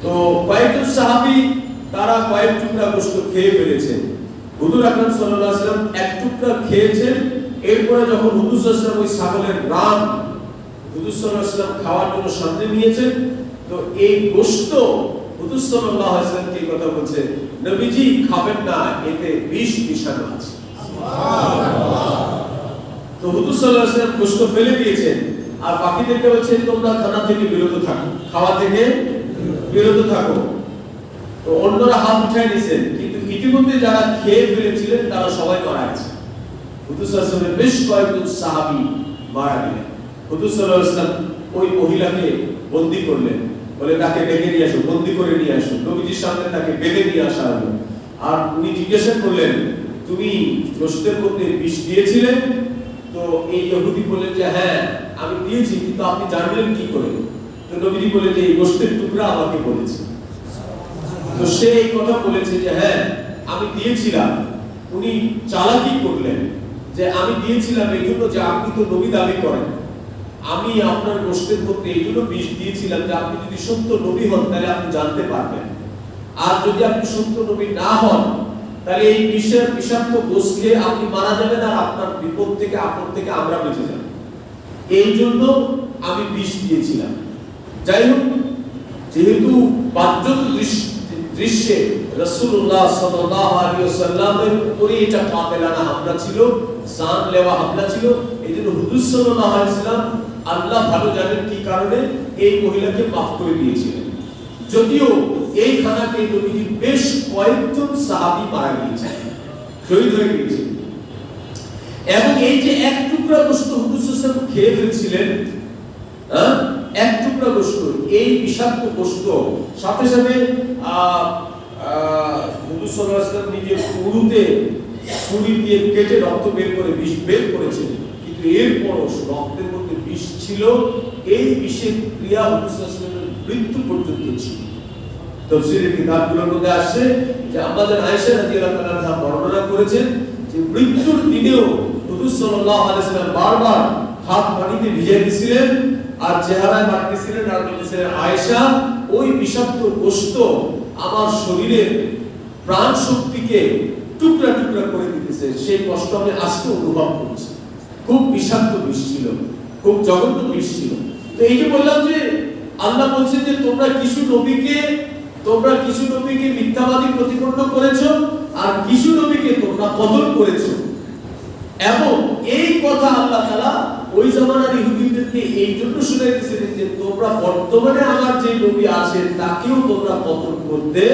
তো কয়েকজন সাহাবী তারা কয়েক টুকরা গোশত খেয়ে ফেলেছেন। হুজুর আকরাম সাল্লাল্লাহু আলাইহি ওয়াসাল্লাম এক টুকরা খেয়েছেন। এরপরে যখন হুজুর সাল্লাল্লাহু আলাইহি ওয়াসাল্লাম ওই ছাগলের রান হুজুর সাল্লাল্লাহু আলাইহি ওয়াসাল্লাম খাওয়ার জন্য সামনে নিয়েছেন, তো এই গোশত হুজুর সাল্লাল্লাহু আলাইহি ওয়াসাল্লাম কি কথা বলছে, নবীজি খাবেন না, এতে বিষ মিশানো আছে। সুবহানাল্লাহ। তো হুজুর সাল্লাল্লাহু আলাইহি ওয়াসাল্লাম গোশত ফেলে দিয়েছেন আর বাকিদেরকে বলছেন তোমরা খানা থেকে বিরত থাকো, খাওয়া থেকে বিরত থাকো। তো অন্যরা হাত উঠায় নিয়েছেন, কিন্তু ইতিমধ্যে যারা খেয়ে ফেলেছিলেন তারা সবাই মারা গেছে। হুজুর সাল্লাল্লাহু আলাইহি ওয়াসাল্লাম বেশ কয়েকজন সাহাবী মারা গেলেন। হুজুর সাল্লাল্লাহু আলাইহি ওয়াসাল্লাম ওই মহিলাকে বন্দী করলেন, বলে তাকে ডেকে নিয়ে আসো, বন্দী করে নিয়ে আসো। নবীজির সামনে তাকে বেঁধে নিয়ে আসা হলো। আর উনি জিজ্ঞাসা করলেন তুমি গোশতের মধ্যে বিষ দিয়েছিলে? তো এই ইহুদি বললেন যে হ্যাঁ আমি দিয়েছি, কিন্তু আপনি জানলেন কি করে? তো নবীজি বললেন যে এই গোশতের টুকরা আমাকে বলেছে। তো সে এই কথা বলেছে যে হ্যাঁ আমি দিয়েছিলাম। উনি চালাকি করলেন যে আমি দিয়েছিলাম এই জন্য যে আপনি তো নবী দাবি করেন, আমি আপনার গোশতের মধ্যে এই জন্য বিষ দিয়েছিলাম যে আপনি যদি সত্য নবী হন তাহলে আপনি জানতে পারবেন, আর যদি আপনি সত্য নবী না হন তাহলে এই বিষাক্ত গোশ খেয়ে আপনি মারা যাবেন আর আপনার বিপদ থেকে আপদ থেকে আমরা বেঁচে যাব, এই জন্য আমি বিষ দিয়েছিলাম। যাই হোক, যেহেতু বাহ্যত দৃশ্যে রাসূলুল্লাহ সাল্লাল্লাহু আলাইহি ওয়াসাল্লামের উপরে এটা কাফেলানা হামলা ছিল, জানলেওয়া হামলা ছিল, এইজন্য হুজুর সাল্লাল্লাহু আলাইহি ওয়াসাল্লাম আল্লাহ ভালো জানেন কি কারণে এই মহিলাকে মাফ করে দিয়েছিলেন। যদিও এই খানাকে নবীজি বেশ কয়েকজন সাহাবী মারা গিয়েছেন, শহীদ হয়ে গিয়েছেন। এবং এই যে এক টুকরা গোশত হুজুর সাল্লাল্লাহু আলাইহি ওয়াসাল্লাম খেয়ে ফেলছিলেন, এক টুকরা গোশত, এই বিষাক্ত গোশত সাথে সাথে হুজুর সাল্লাল্লাহু আলাইহি ওয়াসাল্লাম নিজের উরুতে ছুরি দিয়ে কেটে রক্ত বের করে বিষ বের করেছিলেন, কিন্তু এরপরও রক্তের মধ্যে বিষ ছিল। এই বিষের ক্রিয়া হুজুর সাল্লাল্লাহু আলাইহি ওয়াসাল্লামের মৃত্যু পর্যন্ত ছিল। তাফসীরের কিতাবগুলোর মধ্যে আসছে যে আমাদের আয়েশা রাদিয়াল্লাহু তাআলা আনহা বর্ণনা করেছেন যে মৃত্যুর দিনেও হুজুর সাল্লাল্লাহু আলাইহি ওয়াসাল্লাম বারবার হাত পানিতে ভিজিয়ে দিয়েছিলেন আর চেহারায় মাখতেছিলেন আর বলতেছিলেন আয়েশা ওই বিষাক্ত গোশত আমার শরীরের প্রাণ শক্তিকে টুকরা টুকরা করে দিতেছে, সেই কষ্ট আমি আজকে অনুভব করছি। খুব বিষাক্ত বিষ ছিল, খুব জঘন্য বিষ ছিল। তো এই যে বললাম যে আল্লাহ বলছেন যে তোমরা কিছু নবীকে মিথ্যাবাদী প্রতিপন্ন করেছো আর কিছু নবীকে তোমরা কতল করেছো। এবং এই কথা আল্লাহ তাআলা ওই জামানার ইহুদিদেরকে এই জন্য শুনাইতেছিলেন যে তোমরা বর্তমানে আমার যে নবী আছেন তাকেও তোমরা কতল করতে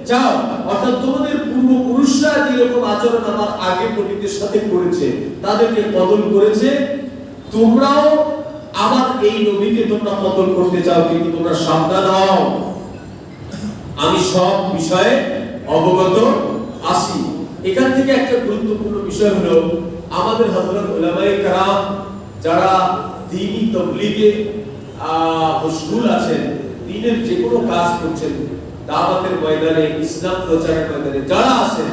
চাও, অর্থাৎ তোমাদের পূর্বপুরুষরা যেরকম আচরণ আমার আগের নবীদের সাথে করেছে, তাদেরকে কতল করেছে, তোমরাও আমার এই নবীকে তোমরা কতল করতে চাও, কিন্তু তোমরা সাবধান হও, আমি সব বিষয়ে অবগত আছি। এখান থেকে একটা গুরুত্বপূর্ণ বিষয় হলো আমাদের হযরত উলামায়ে কেরাম যারা দ্বীনি তাবলীগে মশগুল আছেন, দ্বীনের যে কোনো কাজ করছেন, দাওয়াতের ময়দানে, ইসলাম প্রচারের ময়দানে যারা আছেন,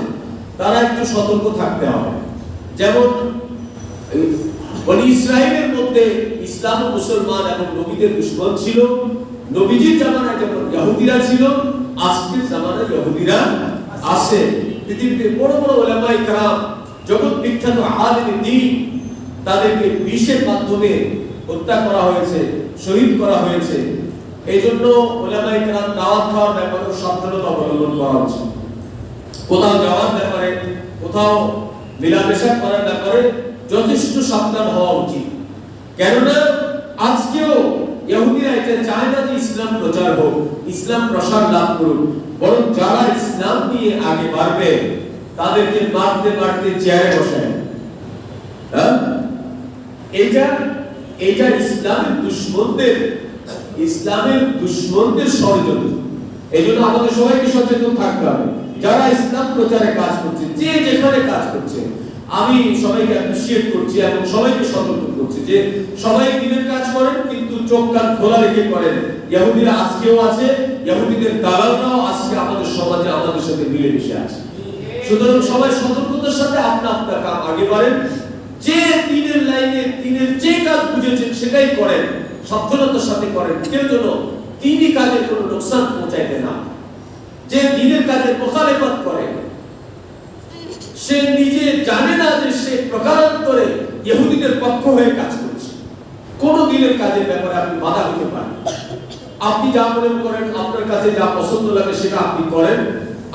তারা একটু সতর্ক থাকতে হবে। যেমন বনি ইসরাইলের মধ্যে ইসলাম ও মুসলমান এবং নবীদের দুশমন ছিল। নবীজির জামানায় যেমন ইহুদিরা ছিল, আজকের জামানায় ইহুদিরা আছে। পৃথিবীতে বড় বড় উলামায়ে কেরাম, জগৎ বিখ্যাত আলেম দ্বীন, তাদেরকে বিষের মাধ্যমে হত্যা করা হয়েছে, শহীদ করা হয়েছে। এইজন্য উলামায়ে কেরাম দাওয়াত খাওয়ার ব্যাপারে সাবধানতা অবলম্বন করা উচিত। কোথাও যাওয়ার ব্যাপারে, কোথাও মেলামেশা করার ব্যাপারে যথেষ্ট সাবধান হওয়া উচিত। কেননা আজকেও ইহুদিরা এটা চায় না যে ইসলাম প্রচার হোক, ইসলাম প্রসার লাভ করুক, বরং যারা ইসলাম নিয়ে আগে বাড়বে তাদেরকে মারতে মারতে চেয়ারে বসায়। এইটা এইটা ইসলামের দুশমনদের ষড়যন্ত্র। এই জন্য আমাদের সবাইকে সচেতন থাকতে হবে। যারা ইসলাম প্রচারে কাজ করছে, যে যেখানে কাজ করছে, আমি সবাইকে অ্যাপ্রিশিয়েট করছি এবং সবাইকে সতর্ক করছি যে সবাই দিনের কাজ করেন, কিন্তু চোখ কান খোলা রেখে করেন। ইহুদিরা আজকেও আছে, ইহুদিদের দালালরাও আজকে আমাদের সমাজে আমাদের সাথে মিলেমিশে আছে। সুতরাং সবাই সতর্কতার সাথে আপনার কাজ আগে বাড়েন। যে দিনের লাইনে দিনের যে কাজ বুঝেছেন সেটাই করেন, সাবধানতার সাথে করেন। কেউ যেন দিনই কাজে কোনো নোকসান পৌঁছাইতে না। যে দিনের কাজে মুখালেফত করে, সে নিজে জানে না যে সে প্রকারান্তরে ইহুদিদের পক্ষ হয়ে কাজ করছে। কোন দিনের কাজের ব্যাপারে আপনি বাধা হতে পারেন। আপনি যা মনে করেন, আপনার কাছে যা পছন্দ লাগে সেটা আপনি করেন।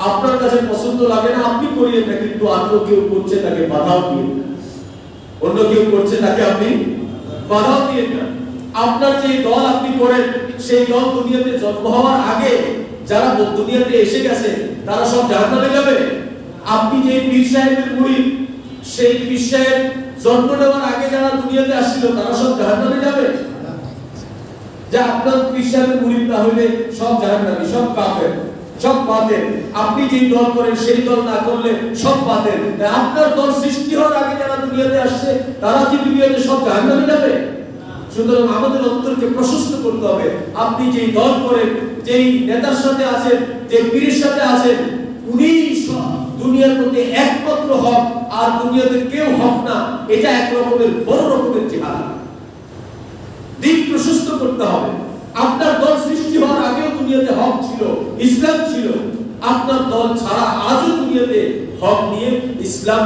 আপনার কাছে পছন্দ লাগে না আপনি করিয়েন না, কিন্তু অন্য কেউ করছে তাকে বাধাও দিন না। অন্য কেউ করছে তাকে আপনি বাধাও দিন না। আপনার যে দল আপনি করেন, সেই দল দুনিয়াতে জন্ম হওয়ার আগে যারা দুনিয়াতে এসে গেছে তারা সব জাহান্নামে যাবে। আপনি যে পীর সাহেবের মুরিদ, সেই পীর সাহেব জন্ম নেওয়ার আগে যারা দুনিয়াতে আসছিল তারা সব জাহান্নামে যাবে। যে আপনার পীর সাহেবের মুরিদ না হলে সব জাহান্নামী, সব কাফের, সব বাতিল। আপনি যে দল করেন সেই দল না করলে সব বাতিল। আপনার দল সৃষ্টি হওয়ার আগে যারা দুনিয়াতে আসছে তারা কি দুনিয়াতে সব জাহান্নামে যাবে? সুতরাং আমাদের অন্তরকে প্রশস্ত করতে হবে। আপনি যেই দল করেন, যেই নেতার সাথে আছেন, যে পীরের সাথে আছেন, উনি দুনিয়ার মধ্যে একমাত্র হক, আর দুনিয়াতে কেউ হক না। এটা এক রকমের বড় রকমের জিহাদ। দিন প্রশস্ত করতে হবে। আপনার দল সৃষ্টি হওয়ার আগেও দুনিয়াতে হক ছিল, ইসলাম ছিল। আপনার দল ছাড়া আজও দুনিয়াতে হক নিয়ে ইসলাম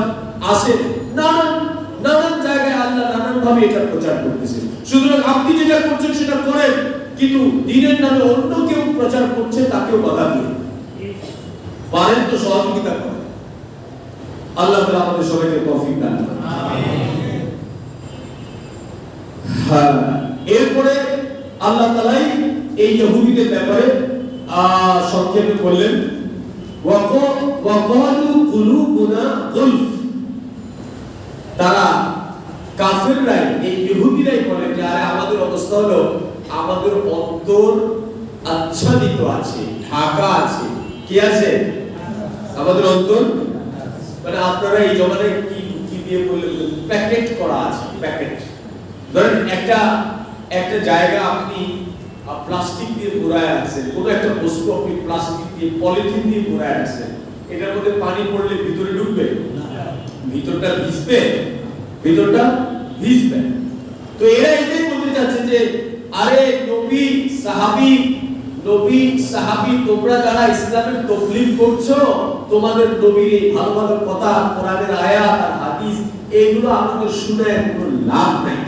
আছে। নানান জায়গায় আল্লাহ নানান ভাবে এটা প্রচার করতেছে। সুতরাং আপনি যেটা করছেন সেটা করেন, কিন্তু দ্বীনের নামে অন্য কেউ প্রচার করছে তাকেও বাধা দিন। পারেন তো সহযোগিতা করেন। আল্লাহ তাআলা আমাদের সবাইকে তৌফিক দান করুন। আমিন। হ্যাঁ, এরপরে আল্লাহ তাআলাই এই ইহুদিদের ব্যাপারে সংক্ষেপে বললেন, ওয়াকালু কুলুবুনা গুলফ। তারা কাফেররাই, এই ইহুদিরাই বলে যে আরে আমাদের অবস্থা হলো আমাদের অন্তর আচ্ছাদিত আছে, ঢাকা আছে। কি আছে? আমাদের অন্তর, মানে আপনারা এই জমানায় কি দিয়ে বললেন, প্যাকেট করা আছে। প্যাকেট, ধরেন একটা জায়গা আপনি প্লাস্টিক দিয়ে মোড়ায় রাখছেন, কোনো একটা বস্তু আপনি প্লাস্টিক দিয়ে, পলিথিন দিয়ে মোড়ায় রাখছেন। এটার মধ্যে পানি পড়লে ভিতরে ঢুকবে না, ভিতরটা ভিজবে, ভিতরটা ভিজবে। তো এরা এটাই বলতে চাচ্ছে যে আরে নবী সাহাবী তোমরা যারা ইসলামের তাবলীগ করছো, তোমাদের নবীর এই ভালো ভালো কথা, কোরআনের আয়াত আর হাদিস, এগুলো আমাদের শুনে কোনো লাভ নাই।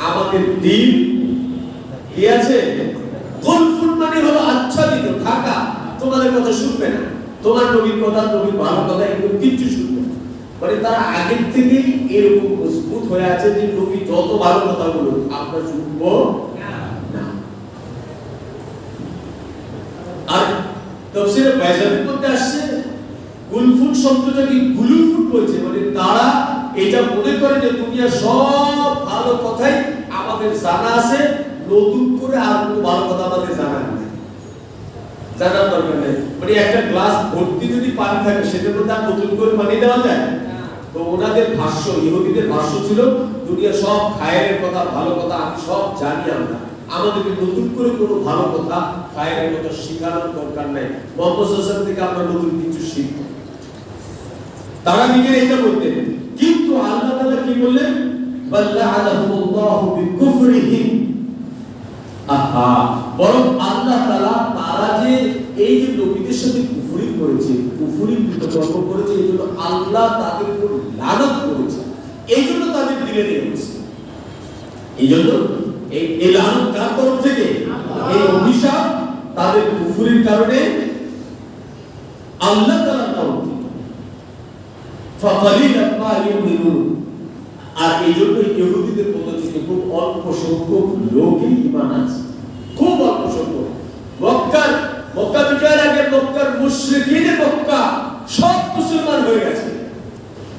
আমাদের দিন কি আছে? গুলফুন মানে হলো আচ্ছাদিত, ঢাকা। তোমাদের কথা শুনবে না, তোমার নবীর কথা, নবীর ভালো কথা, এগুলো কিচ্ছু শুনবে না। মানে তারা আগের থেকেই এরকম মজবুত হয়ে আছে যে নবী যত ভালো কথা বলুন আমরা শুনবো না। আর তাফসীরে বাইজানের মধ্যে আসছে গুলফুন শব্দটাকে গুলুফুন বলছে, মানে তারা এটা মনে করে যে দুনিয়ার সব ভালো কথাই আমাদের জানা আছে, নতুন করে আর কোনো ভালো কথা আমাদের জানা নেই, জানার দরকার নেই। মানে একটা গ্লাস ভর্তি যদি পানি থাকে সেটার মধ্যে আর নতুন করে পানি দেওয়া যায়? তো ওনাদের ভাষ্য, ইহুদিদের ভাষ্য ছিল দুনিয়ার সব খায়ের কথা, ভালো কথা আমি সব জানি। আমাদেরকে নতুন করে কোনো ভালো কথা, খায়ের কথা শেখানোর দরকার নাই। মুহাম্মদ সাল্লাল্লাহু আলাইহি ওয়াসাল্লাম থেকে আমরা নতুন কিছু শিখব। তারা নিজেরা এটা বলতেন, কিন্তু আল্লাহ তাআলা কি বললেন? বাল্লাআনাহুমুল্লাহু বিকুফরিহিম। বরং আল্লাহ তাআলা তারা যে এই যে নবীদের সাথে কুফরি করেছে, কুফরি বিতর্ক করেছে, এই জন্য আল্লাহ তাদের উপর লানত করেছে, এই জন্য তাদের দিলে দিয়েছে। এই জন্য এই লানত কার তরফ থেকে? এই অভিশাপ তাদের কুফরির কারণে আল্লাহ তাআলার তরফ থেকে। ফাকালিলান মা ইউমিনুন। আর এই জন্য ইহুদিদের মধ্যে থেকে খুব অল্প সংখ্যক লোকই ঈমান আছে, খুব অল্প সংখ্যক। মক্কা বিজয়ের আগে মক্কার মুশরিকিনে মক্কা সব মুসলমান হয়ে গেছে,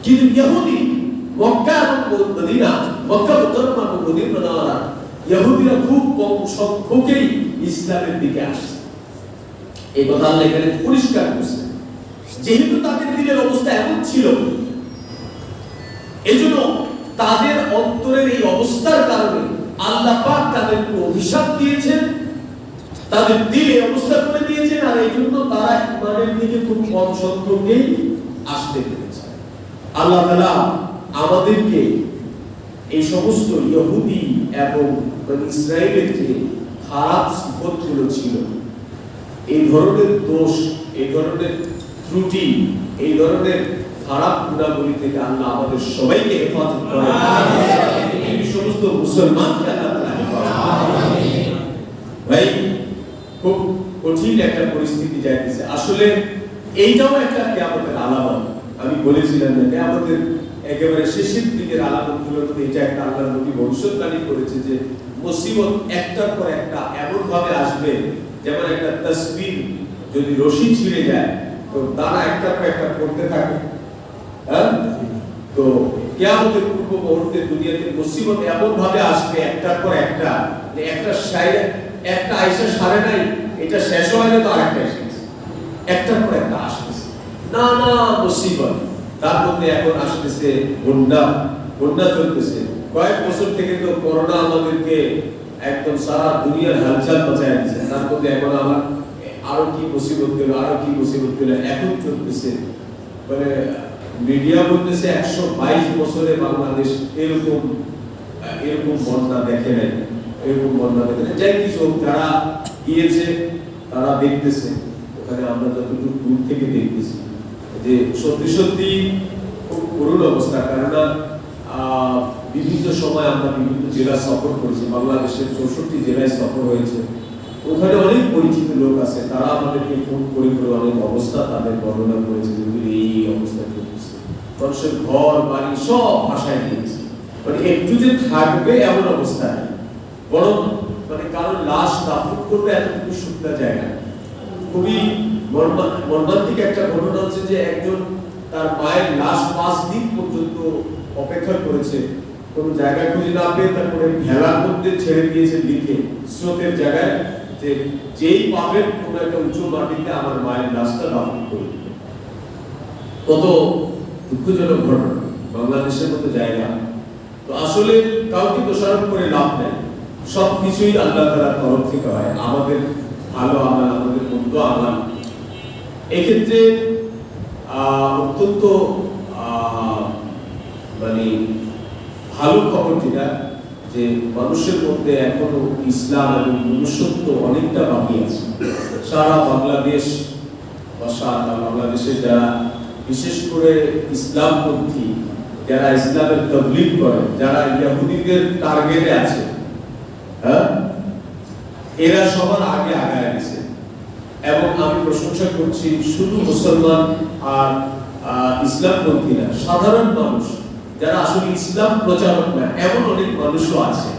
কিন্তু ইহুদি মক্কা এবং মদিনা, মক্কা মুকাররমা এবং মদিনা মুনাওয়ারা ইহুদিরা খুব কম সংখ্যকেই ইসলামের দিকে আসছে। এই কথা আল্লাহ এখানে পরিষ্কার করছে। যেহেতু তাদের দিলের অবস্থা এমন ছিল, এজন্য তাদের অন্তরের এই অবস্থার কারণে আল্লাহ পাক তাদেরকে অভিশাপ দিয়েছেন, তাদের দিলে অবস্থা করে দিয়েছেন, আর এই জন্য তারা ইমানের দিকে খুব কম সংখ্যকেই আসতে পেরেছে। আল্লাহ তাআলা আমাদেরকে এই সমস্ত ইহুদি এবং ইসরায়েলের যে খারাপ সিফতগুলো ছিল, এই ধরনের দোষ, এই ধরনের ত্রুটি, এই ধরনের খারাপ গুণাবলী থেকে আল্লাহ আমাদের সবাইকে হেফাজত করেন। এই সমস্ত মুসলমানকে আল্লাহ তাআলা হেফাজত করেন। ভাই, খুব কঠিন একটা পরিস্থিতি যাইতেছে। আসলে এইটাও একটা কিয়ামতের আলামত। আমি বলেছিলাম যে কিয়ামতের একেবারে শেষের দিকের আলামতগুলোর মধ্যে এটা একটা আল্লাহর নবী ভবিষ্যৎবাণী করেছে যে মুসিবত একটার পর একটা এমন ভাবে আসবে যেমন একটা তাসবিহ যদি রশি ছিঁড়ে যায় তো দানা একটার পর একটা পড়তে থাকে। তো কিয়ামতের পূর্ব মুহূর্তে দুনিয়াতে মুসিবত এমন ভাবে আসবে একটার পর একটা, একটা আইসা সারে নাই, এটা শেষ হয় না তো আরেকটা এসেছে, একটার পর একটা আসতেছে নানা মুসিবত। তার মধ্যে এখন আসতেছে বন্যা চলতেছে। কয়েক বছর থেকে তো করোনা আমাদেরকে একদম সারা দুনিয়ার হালচাল বাঁচায় দিচ্ছে। তার মধ্যে এখন আমার আরো কি মুসিবত গেল, আরো কি মুসিবত গেল, এখন চলতেছে। মানে মিডিয়া বলতেছে 122 বছরে বাংলাদেশ এরকম বন্যা দেখে নাই, এরকম বন্যা দেখে নাই। যাই কিছু যারা গিয়েছে তারা দেখতেছে, ওখানে আমরা যতটুকু দূর থেকে দেখতেছি যে সত্যি সত্যি খুব করুণ অবস্থা। কেননা বিভিন্ন সময় আমরা বিভিন্ন জেলা সফর করেছি, বাংলাদেশের 64 জেলায় সফর হয়েছে। ওখানে অনেক পরিচিত লোক আছে, তারা আমাদেরকে ফোন করে অনেক অবস্থা তাদের বর্ণনা করেছে যে এই অবস্থা চলছে, মানুষের ঘর বাড়ি সব ভাষায় দিয়েছে। মানে একটু যে থাকবে এমন অবস্থা নেই, বরং মানে কারণ লাশ দাফন করবে এতটুকু শুকনা জায়গা। খুবই মর্মান্তিক একটা ঘটনা হচ্ছে যে একজন তার মায়ের লাশ 5 দিন পর্যন্ত অপেক্ষা করেছে, কোন জায়গা খুঁজে না পেয়ে তারপরে ভেলার মধ্যে ছেড়ে দিয়েছে লিখে স্রোতের জায়গায় যে যেই পাবেন কোন একটা উঁচু মাটিতে আমার মায়ের লাশটা দাফন করে দিবে। কত দুঃখজনক ঘটনা বাংলাদেশের মতো জায়গা। তো আসলে কাউকে দোষারোপ করে লাভ নেই, সবকিছুই আল্লাহ তাআলার তরফ থেকে হয়। আমাদের ভালো আমল, আমাদের মন্দ আমল, এক্ষেত্রে অত্যন্ত মানে ভালো খবর যেটা যে মানুষের মধ্যে এখনো ইসলাম এবং মনুষ্যত্ব অনেকটা বাকি আছে। সারা বাংলাদেশ বা সারা বাংলাদেশের যারা বিশেষ করে ইসলামপন্থী, যারা ইসলামের তাবলীগ করে, যারা ইহুদিদের টার্গেটে আছে, এরা সবার আগে আগায় গেছে। এবং আমি প্রশংসা করছি শুধু মুসলমান আর ইসলামপন্থী না, সাধারণ মানুষ যারা আসলে ইসলাম প্রচারক না, এমন অনেক মানুষও আছে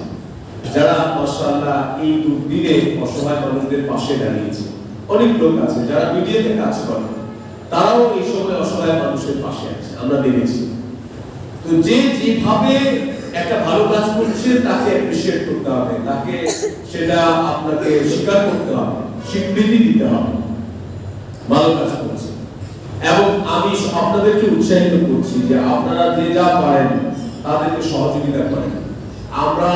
যারা মাশাআল্লাহ এই দুর্দিনে অসহায় মানুষদের পাশে দাঁড়িয়েছে। অনেক লোক আছে যারা মিডিয়াতে কাজ করে, তারাও এই সময় অসহায় মানুষের পাশে আছে, আমরা দেখেছি। তো যে যেভাবে একটা ভালো কাজ করছে তাকে অ্যাপ্রিশিয়েট করতে হবে, তাকে সেটা আপনাকে স্বীকার করতে হবে, স্বীকৃতি দিতে হবে ভালো কাজ করছে। এবং আমি আপনাদেরকে উৎসাহিত করছি যে আপনারা যে যা পারেন তাদেরকে সহযোগিতা করেন। আমরা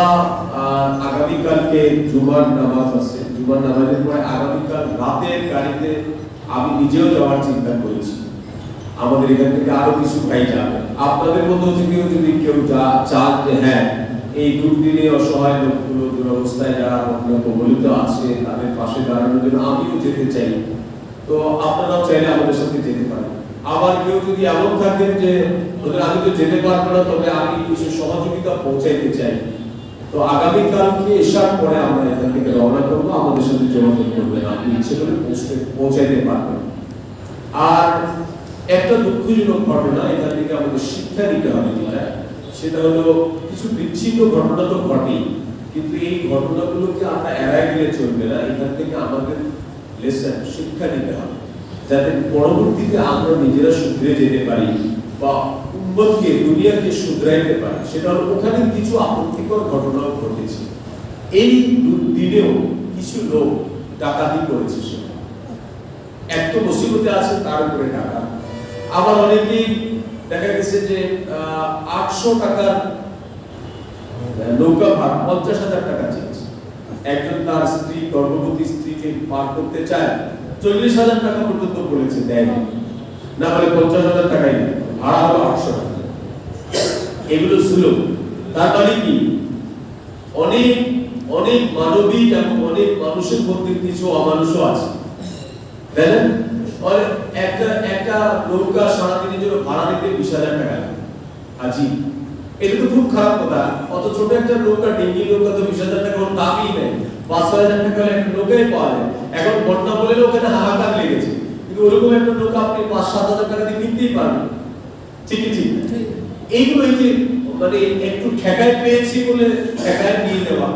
আগামীকালকে জুমার নামাজ আছে, জুমার নামাজের পরে আগামীকাল রাতের গাড়িতে আমি নিজেও যাওয়ার চিন্তা করেছি। আমাদের এখান থেকে আরো কিছু ভাই যাবে, আপনাদের মধ্যে থেকেও যদি কেউ চান যে হ্যাঁ এই দুর্দিনে অসহায় লোকগুলো দুরবস্থায় যারা কবলিত আছে তাদের পাশে দাঁড়ানোর জন্য আমিও যেতে চাই, তো আপনারাও চাইলে আমাদের সাথে যেতে পারেন। আবার কেউ যদি এমন থাকেন যে আমি তো যেতে পারবো না, তবে আমি কিছু সহযোগিতা পৌঁছাইতে চাই, তো আগামীকালকে এশার পরে আমরা এখান থেকে রওনা করবো, আমাদের সাথে যোগাযোগ করবেন, আপনি ইচ্ছে করে পৌঁছাইতে পারবেন। আর একটা দুঃখজনক ঘটনা এখান থেকে আমাদের শিক্ষা নিতে হবে, সেটা হলো কিছু বিচ্ছিন্ন ঘটনা তো ঘটেই, কিন্তু এই ঘটনাগুলোকে আমরা এড়াই গেলে চলবে না। এখান থেকে আমাদের লেসন শিক্ষা নিতে হবে, যাতে পরবর্তীতে আমরা নিজেরা শুধরে যেতে পারি বা উম্মতকে দুনিয়াকে শুধরাইতে পারে, সেটা হলো ওখানে কিছু আপত্তিকর ঘটনা ঘটেছে। এই দিনেও কিছু লোক ডাকাতি করেছে, সেটা এক তো মুসিবতে আছে, তার উপরে টাকা। আবার অনেকেই দেখা গেছে যে 800 টাকার নৌকা ভাড়া 50,000 টাকা চেয়েছে। একজন তার স্ত্রী, গর্ভবতী স্ত্রীকে পার করতে চায়, 40,000 টাকা পর্যন্ত বলেছে, দেয়নি। না বলে 50,000 টাকাই ভাড়া হলো 800 টাকা। এগুলো ছিল। তার মানে কি অনেক অনেক মানবিক এবং অনেক মানুষের মধ্যে কিছু অমানুষও আছে, তাই না? একটা নৌকা সারাদিনের জন্য ভাড়া নিতে 20,000 টাকা লাগে। আজি এটা তো খুব খারাপ কথা। অত ছোট একটা নৌকা, ডিঙ্গি নৌকা তো 20,000 টাকা ওর দামই নেই। 5,000 টাকা একটা নৌকাই পাওয়া যায়। এখন বন্যা বলে ওখানে হাহাকার লেগেছে, কিন্তু ওরকম একটা নৌকা আপনি 5-7,000 টাকা দিয়ে কিনতেই পারবেন। ঠিক ঠিক এইগুলো এই যে মানে একটু ঠেকায় পেয়েছি বলে ঠেকায় নিয়ে নেওয়া,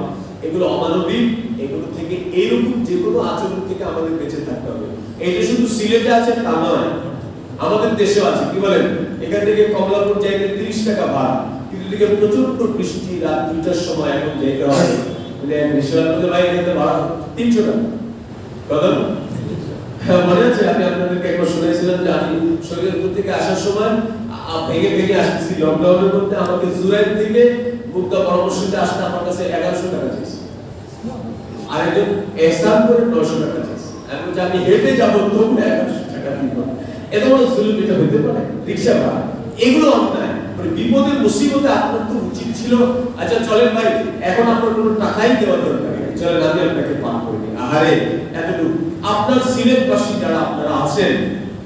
এগুলো অমানবিক। এগুলো থেকে এইরকম যে কোনো আচরণ থেকে আমাদের বেঁচে থাকতে হবে। এটা শুধু সিলেটে আছে তা নয়, আমাদের দেশেও আছে। কি বলেন, এখান থেকে কমলাপুর যাইতে 30 টাকা ভাড়া, কিন্তু দিকে প্রচন্ড বৃষ্টি, রাত 2টার সময় এখন যেতে হয়, মানে বিশ্বনাথ ভাই এখানে ভাড়া 300 টাকা। কত মনে আছে? আমি আপনাদেরকে একবার শুনেছিলাম যে আমি শরীয়তপুর থেকে আসার সময় ভেঙে ভেঙে আসতেছি। লকডাউনের মধ্যে আমাকে জুরাইন থেকে মুক্তা পরামর্শতে আসতে আমার কাছে 1100 টাকা চেয়েছে, আর একজন এহসান করে 900 টাকা চেয়েছে। আমি হেঁটে যাবো তো 1100 টাকা দিব। এত বড় জুলুম এটা হতে পারে? রিকশা ভাড়া, এগুলো অন্যায়। মানে বিপদের মুসিবতে আপনার তো উচিত ছিল, আচ্ছা চলেন ভাই, এখন আপনার কোনো টাকাই দেওয়ার দরকার নেই, চলেন আমি আপনাকে পার করে দিই। আহারে এতটুকু আপনার সিলেটবাসী যারা আপনারা আছেন,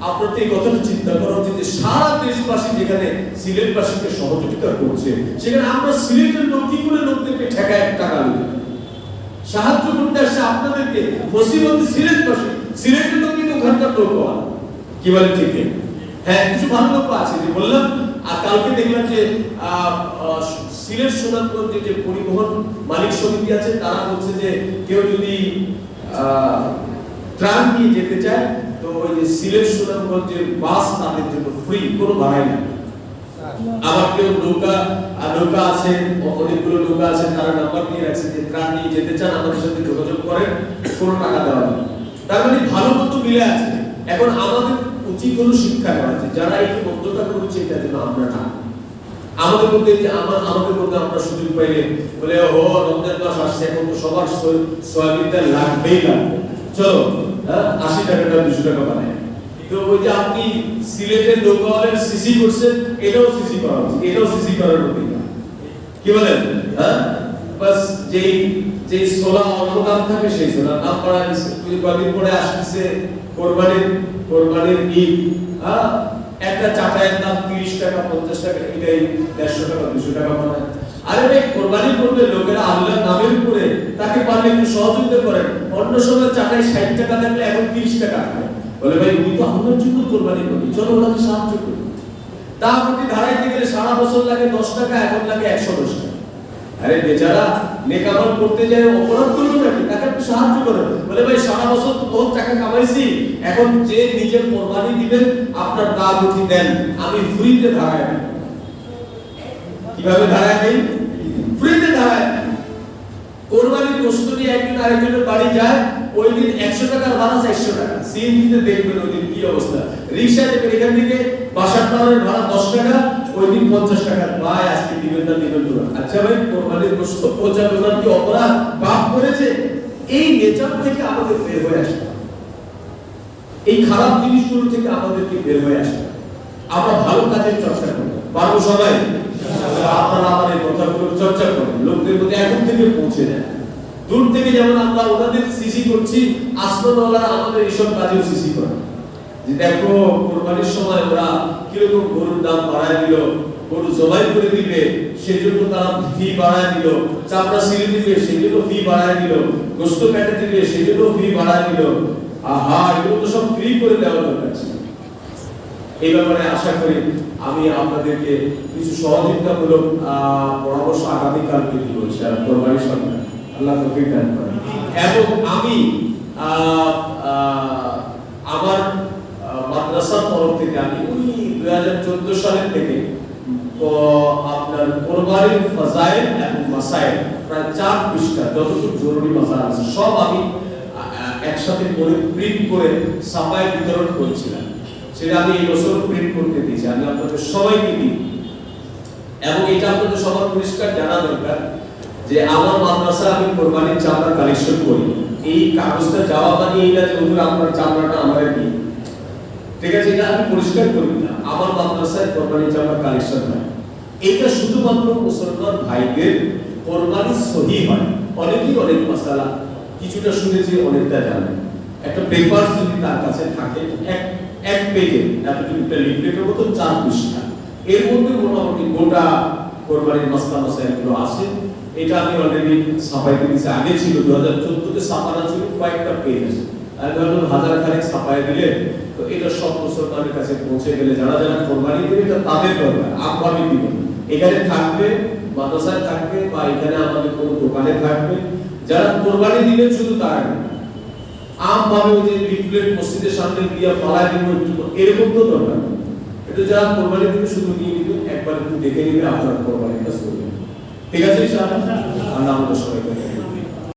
আপনার তো এই কথাটা চিন্তা করা উচিত যে সারা দেশবাসী যেখানে সিলেটবাসীকে সহযোগিতা করছে, সেখানে আমরা সিলেটের লোক কি করে লোকদেরকে ঠেকায় টাকা দিই, সাহায্য করতে আসছে আপনাদেরকে। মুসিবতে সিলেটবাসী, সিলেটের লোক কিন্তু ওখানকার লোক হয়। কি বলেন? ঠিক? হ্যাঁ, কিছু ভালো লোক আছে যে বললাম। আর কালকে দেখলাম যে সিলেট সুনামগঞ্জে যে পরিবহন মালিক সমিতি আছে, তারা বলছে যে কেউ যদি ট্রাম নিয়ে যেতে চায় তো ওই যে সিলেট সুনামগঞ্জের বাস তাদের জন্য ফ্রি, কোনো ভাড়াই নেই। আবার কেউ নৌকা আছে, অনেকগুলো নৌকা আছে, তারা নাম্বার নিয়ে রাখছে যে ট্রাম নিয়ে যেতে চান আমাদের সাথে যোগাযোগ করেন, কোনো টাকা দেওয়া হবে। তার মানে ভালো মতো মিলে আছে। এখন আমাদের উচিত হলো শিক্ষা করা, যারা এই মন্তব্যটা করেছে এটা যেন আমরা না আমাদের মধ্যে যে আমাদের মধ্যে আমরা সুযোগ পাইলে বলে ও রমজান মাস আসছে, এখন তো সবার সয়াবিনটা লাগবেই লাগবে, চলো 80 টাকাটা 200 টাকা বানায়। তো ওই যে আপনি সিলেটের নৌকাওয়ালের সিসি করছেন, এটাও সিসি করা উচিত, এটাও সিসি করার অধিকার। কি বলেন? বাস যেই সোলা অনুদান থাকে সেই সোলা নাম পড়া কদিন পরে আসতেছে কোরবানির ঈদ, একটা চাটায়ের দাম 30 টাকা 50 টাকা, এটাই 150 টাকা 200 টাকা বানায়। আরে ভাই, কোরবানি করবে লোকেরা আল্লাহর নামের উপরে, তাকে পারলে একটু সহযোগিতা করেন। অন্য সময় চাটাই 60 টাকা থাকলে এখন 30 টাকা বলে ভাই উনি তো আল্লাহর জন্য কোরবানি করবে, চলো ওনাকে সাহায্য করি। তা প্রতি ধারাইতে গেলে সারা বছর লাগে 10 টাকা, এখন লাগে 110 টাকা। আরে বেচারা নেকামল করতে যায়, অপরাধ করবে নাকি? তাকে একটু সাহায্য করে বলে ভাই সারা বছর তো বহুত টাকা কামাইছি, এখন যে নিজের কোরবানি দিবেন আপনার দাম উঠি দেন, আমি ফ্রিতে ধারাই দিই। কিভাবে ধারাই দিই? ফ্রিতে ধারাই। কোরবানির গোশত নিয়ে একদিন আরেকজনের বাড়ি যায়, ওই দিন 100 টাকার ভাড়া 400 টাকা। সিএনজিতে দেখবেন ওই দিন কি অবস্থা। রিকশা থেকে এখান থেকে বাসার টাওয়ারের ভাড়া 10 টাকা, ওই দিন 50 টাকা। ভাই আজকে দিবেন না দিবেন না। আচ্ছা ভাই, কোরবানির গোশত পৌঁছাবে না কি অপরাধ পাপ করেছে? এই নেচার থেকে আমাদের বের হয়ে আসতে হবে, এই খারাপ জিনিসগুলো থেকে আমাদেরকে বের হয়ে আসতে হবে। আমরা ভালো কাজের চর্চা করব, পারবো সবাই? আপনারা আমাদের কথাগুলো চর্চা করেন, লোকদের মধ্যে এখন থেকে পৌঁছে দেন। দূর থেকে যেমন আমরা ওনাদের সিসি করছি, আসমানওয়ালারা আমাদের এইসব কাজেও সিসি করে যে দেখো কোরবানির সময় ওরা কিরকম গরুর দাম বাড়ায় দিল, গরু জবাই করে দিবে সেজন্য তারা ফি বাড়ায় দিল, চামড়া সিলে দিবে সেজন্য ফি বাড়ায় দিল, গোশত কেটে দিবে সেজন্য ফি বাড়ায় দিল। আহা, এগুলো তো সব ফ্রি করে দেওয়া দরকার ছিল। এই ব্যাপারে আশা করি আমি আপনাদেরকে কিছু সহযোগিতামূলক পরামর্শ আগামীকালকে দিব ইনশাআল্লাহ, কোরবানির সময় আল্লাহ তৌফিক দান করেন। এবং আমি আমার মাদ্রাসার তরফ থেকে আমি ওই 2014 সালের থেকে আপনার কোরবানির ফাজাইল এবং মাসাইল প্রায় 4 পৃষ্ঠা যতটুকু জরুরি মাসালা আছে সব আমি একসাথে করে প্রিন্ট করে ছাপায় বিতরণ করেছিলাম। সেটা আমি এই বছর প্রিন্ট করতে দিয়েছি, আমি আপনাদের সবাইকে দিই। এবং এটা আপনাদের সবার পরিষ্কার জানা দরকার যে আমার মাদ্রাসা আমি কোরবানির চামড়া কালেকশন করি। এই কাগজটা যাওয়া মানে এই না যে হুজুর আপনার চামড়াটা আমাদের নিয়ে, ঠিক আছে, এটা আমি পরিষ্কার করি না। আমার মাদ্রাসায় কোরবানির চামড়া কালেকশন হয়। এটা শুধুমাত্র মুসলমান ভাইদের কোরবানি সহি হয়। অনেকেই অনেক মাসালা কিছুটা শুনেছি, অনেকটা জানে। একটা পেপার যদি তার কাছে থাকে এক পেজে এতটুকু লিফলেটের মতো 4 পৃষ্ঠা, এর মধ্যে মোটামুটি গোটা কোরবানির মাসলা মাসাইলগুলো আছে। এটা আমি অলরেডি ছাপাইতে দিয়েছি। আগে ছিল 2014 তে ছাপানো ছিল কয়েকটা পেজ আছে, আর ধরুন 1000 খানেক ছাপাই দিলে তো এটা সব মুসলমানের কাছে পৌঁছে গেলে যারা যারা কোরবানি দেবে এটা তাদের দরকার, আমভাবে দিব। এখানে থাকবে, মাদ্রাসায় থাকবে, বা এখানে আমাদের কোনো দোকানে থাকবে। যারা কোরবানি দিবে শুধু তারা না, আমভাবে ওই যে লিফলেট মসজিদের সামনে দিয়ে ফলায় দিব এরকম তো দরকার। এটা যারা কোরবানি দিবে শুধু নিয়ে নিবে, একবার একটু দেখে নিবে, আপনার কোরবানিটা করবে। ঠিক আছে ইনশাআল্লাহ। আল্লাহ আমাদের সবাইকে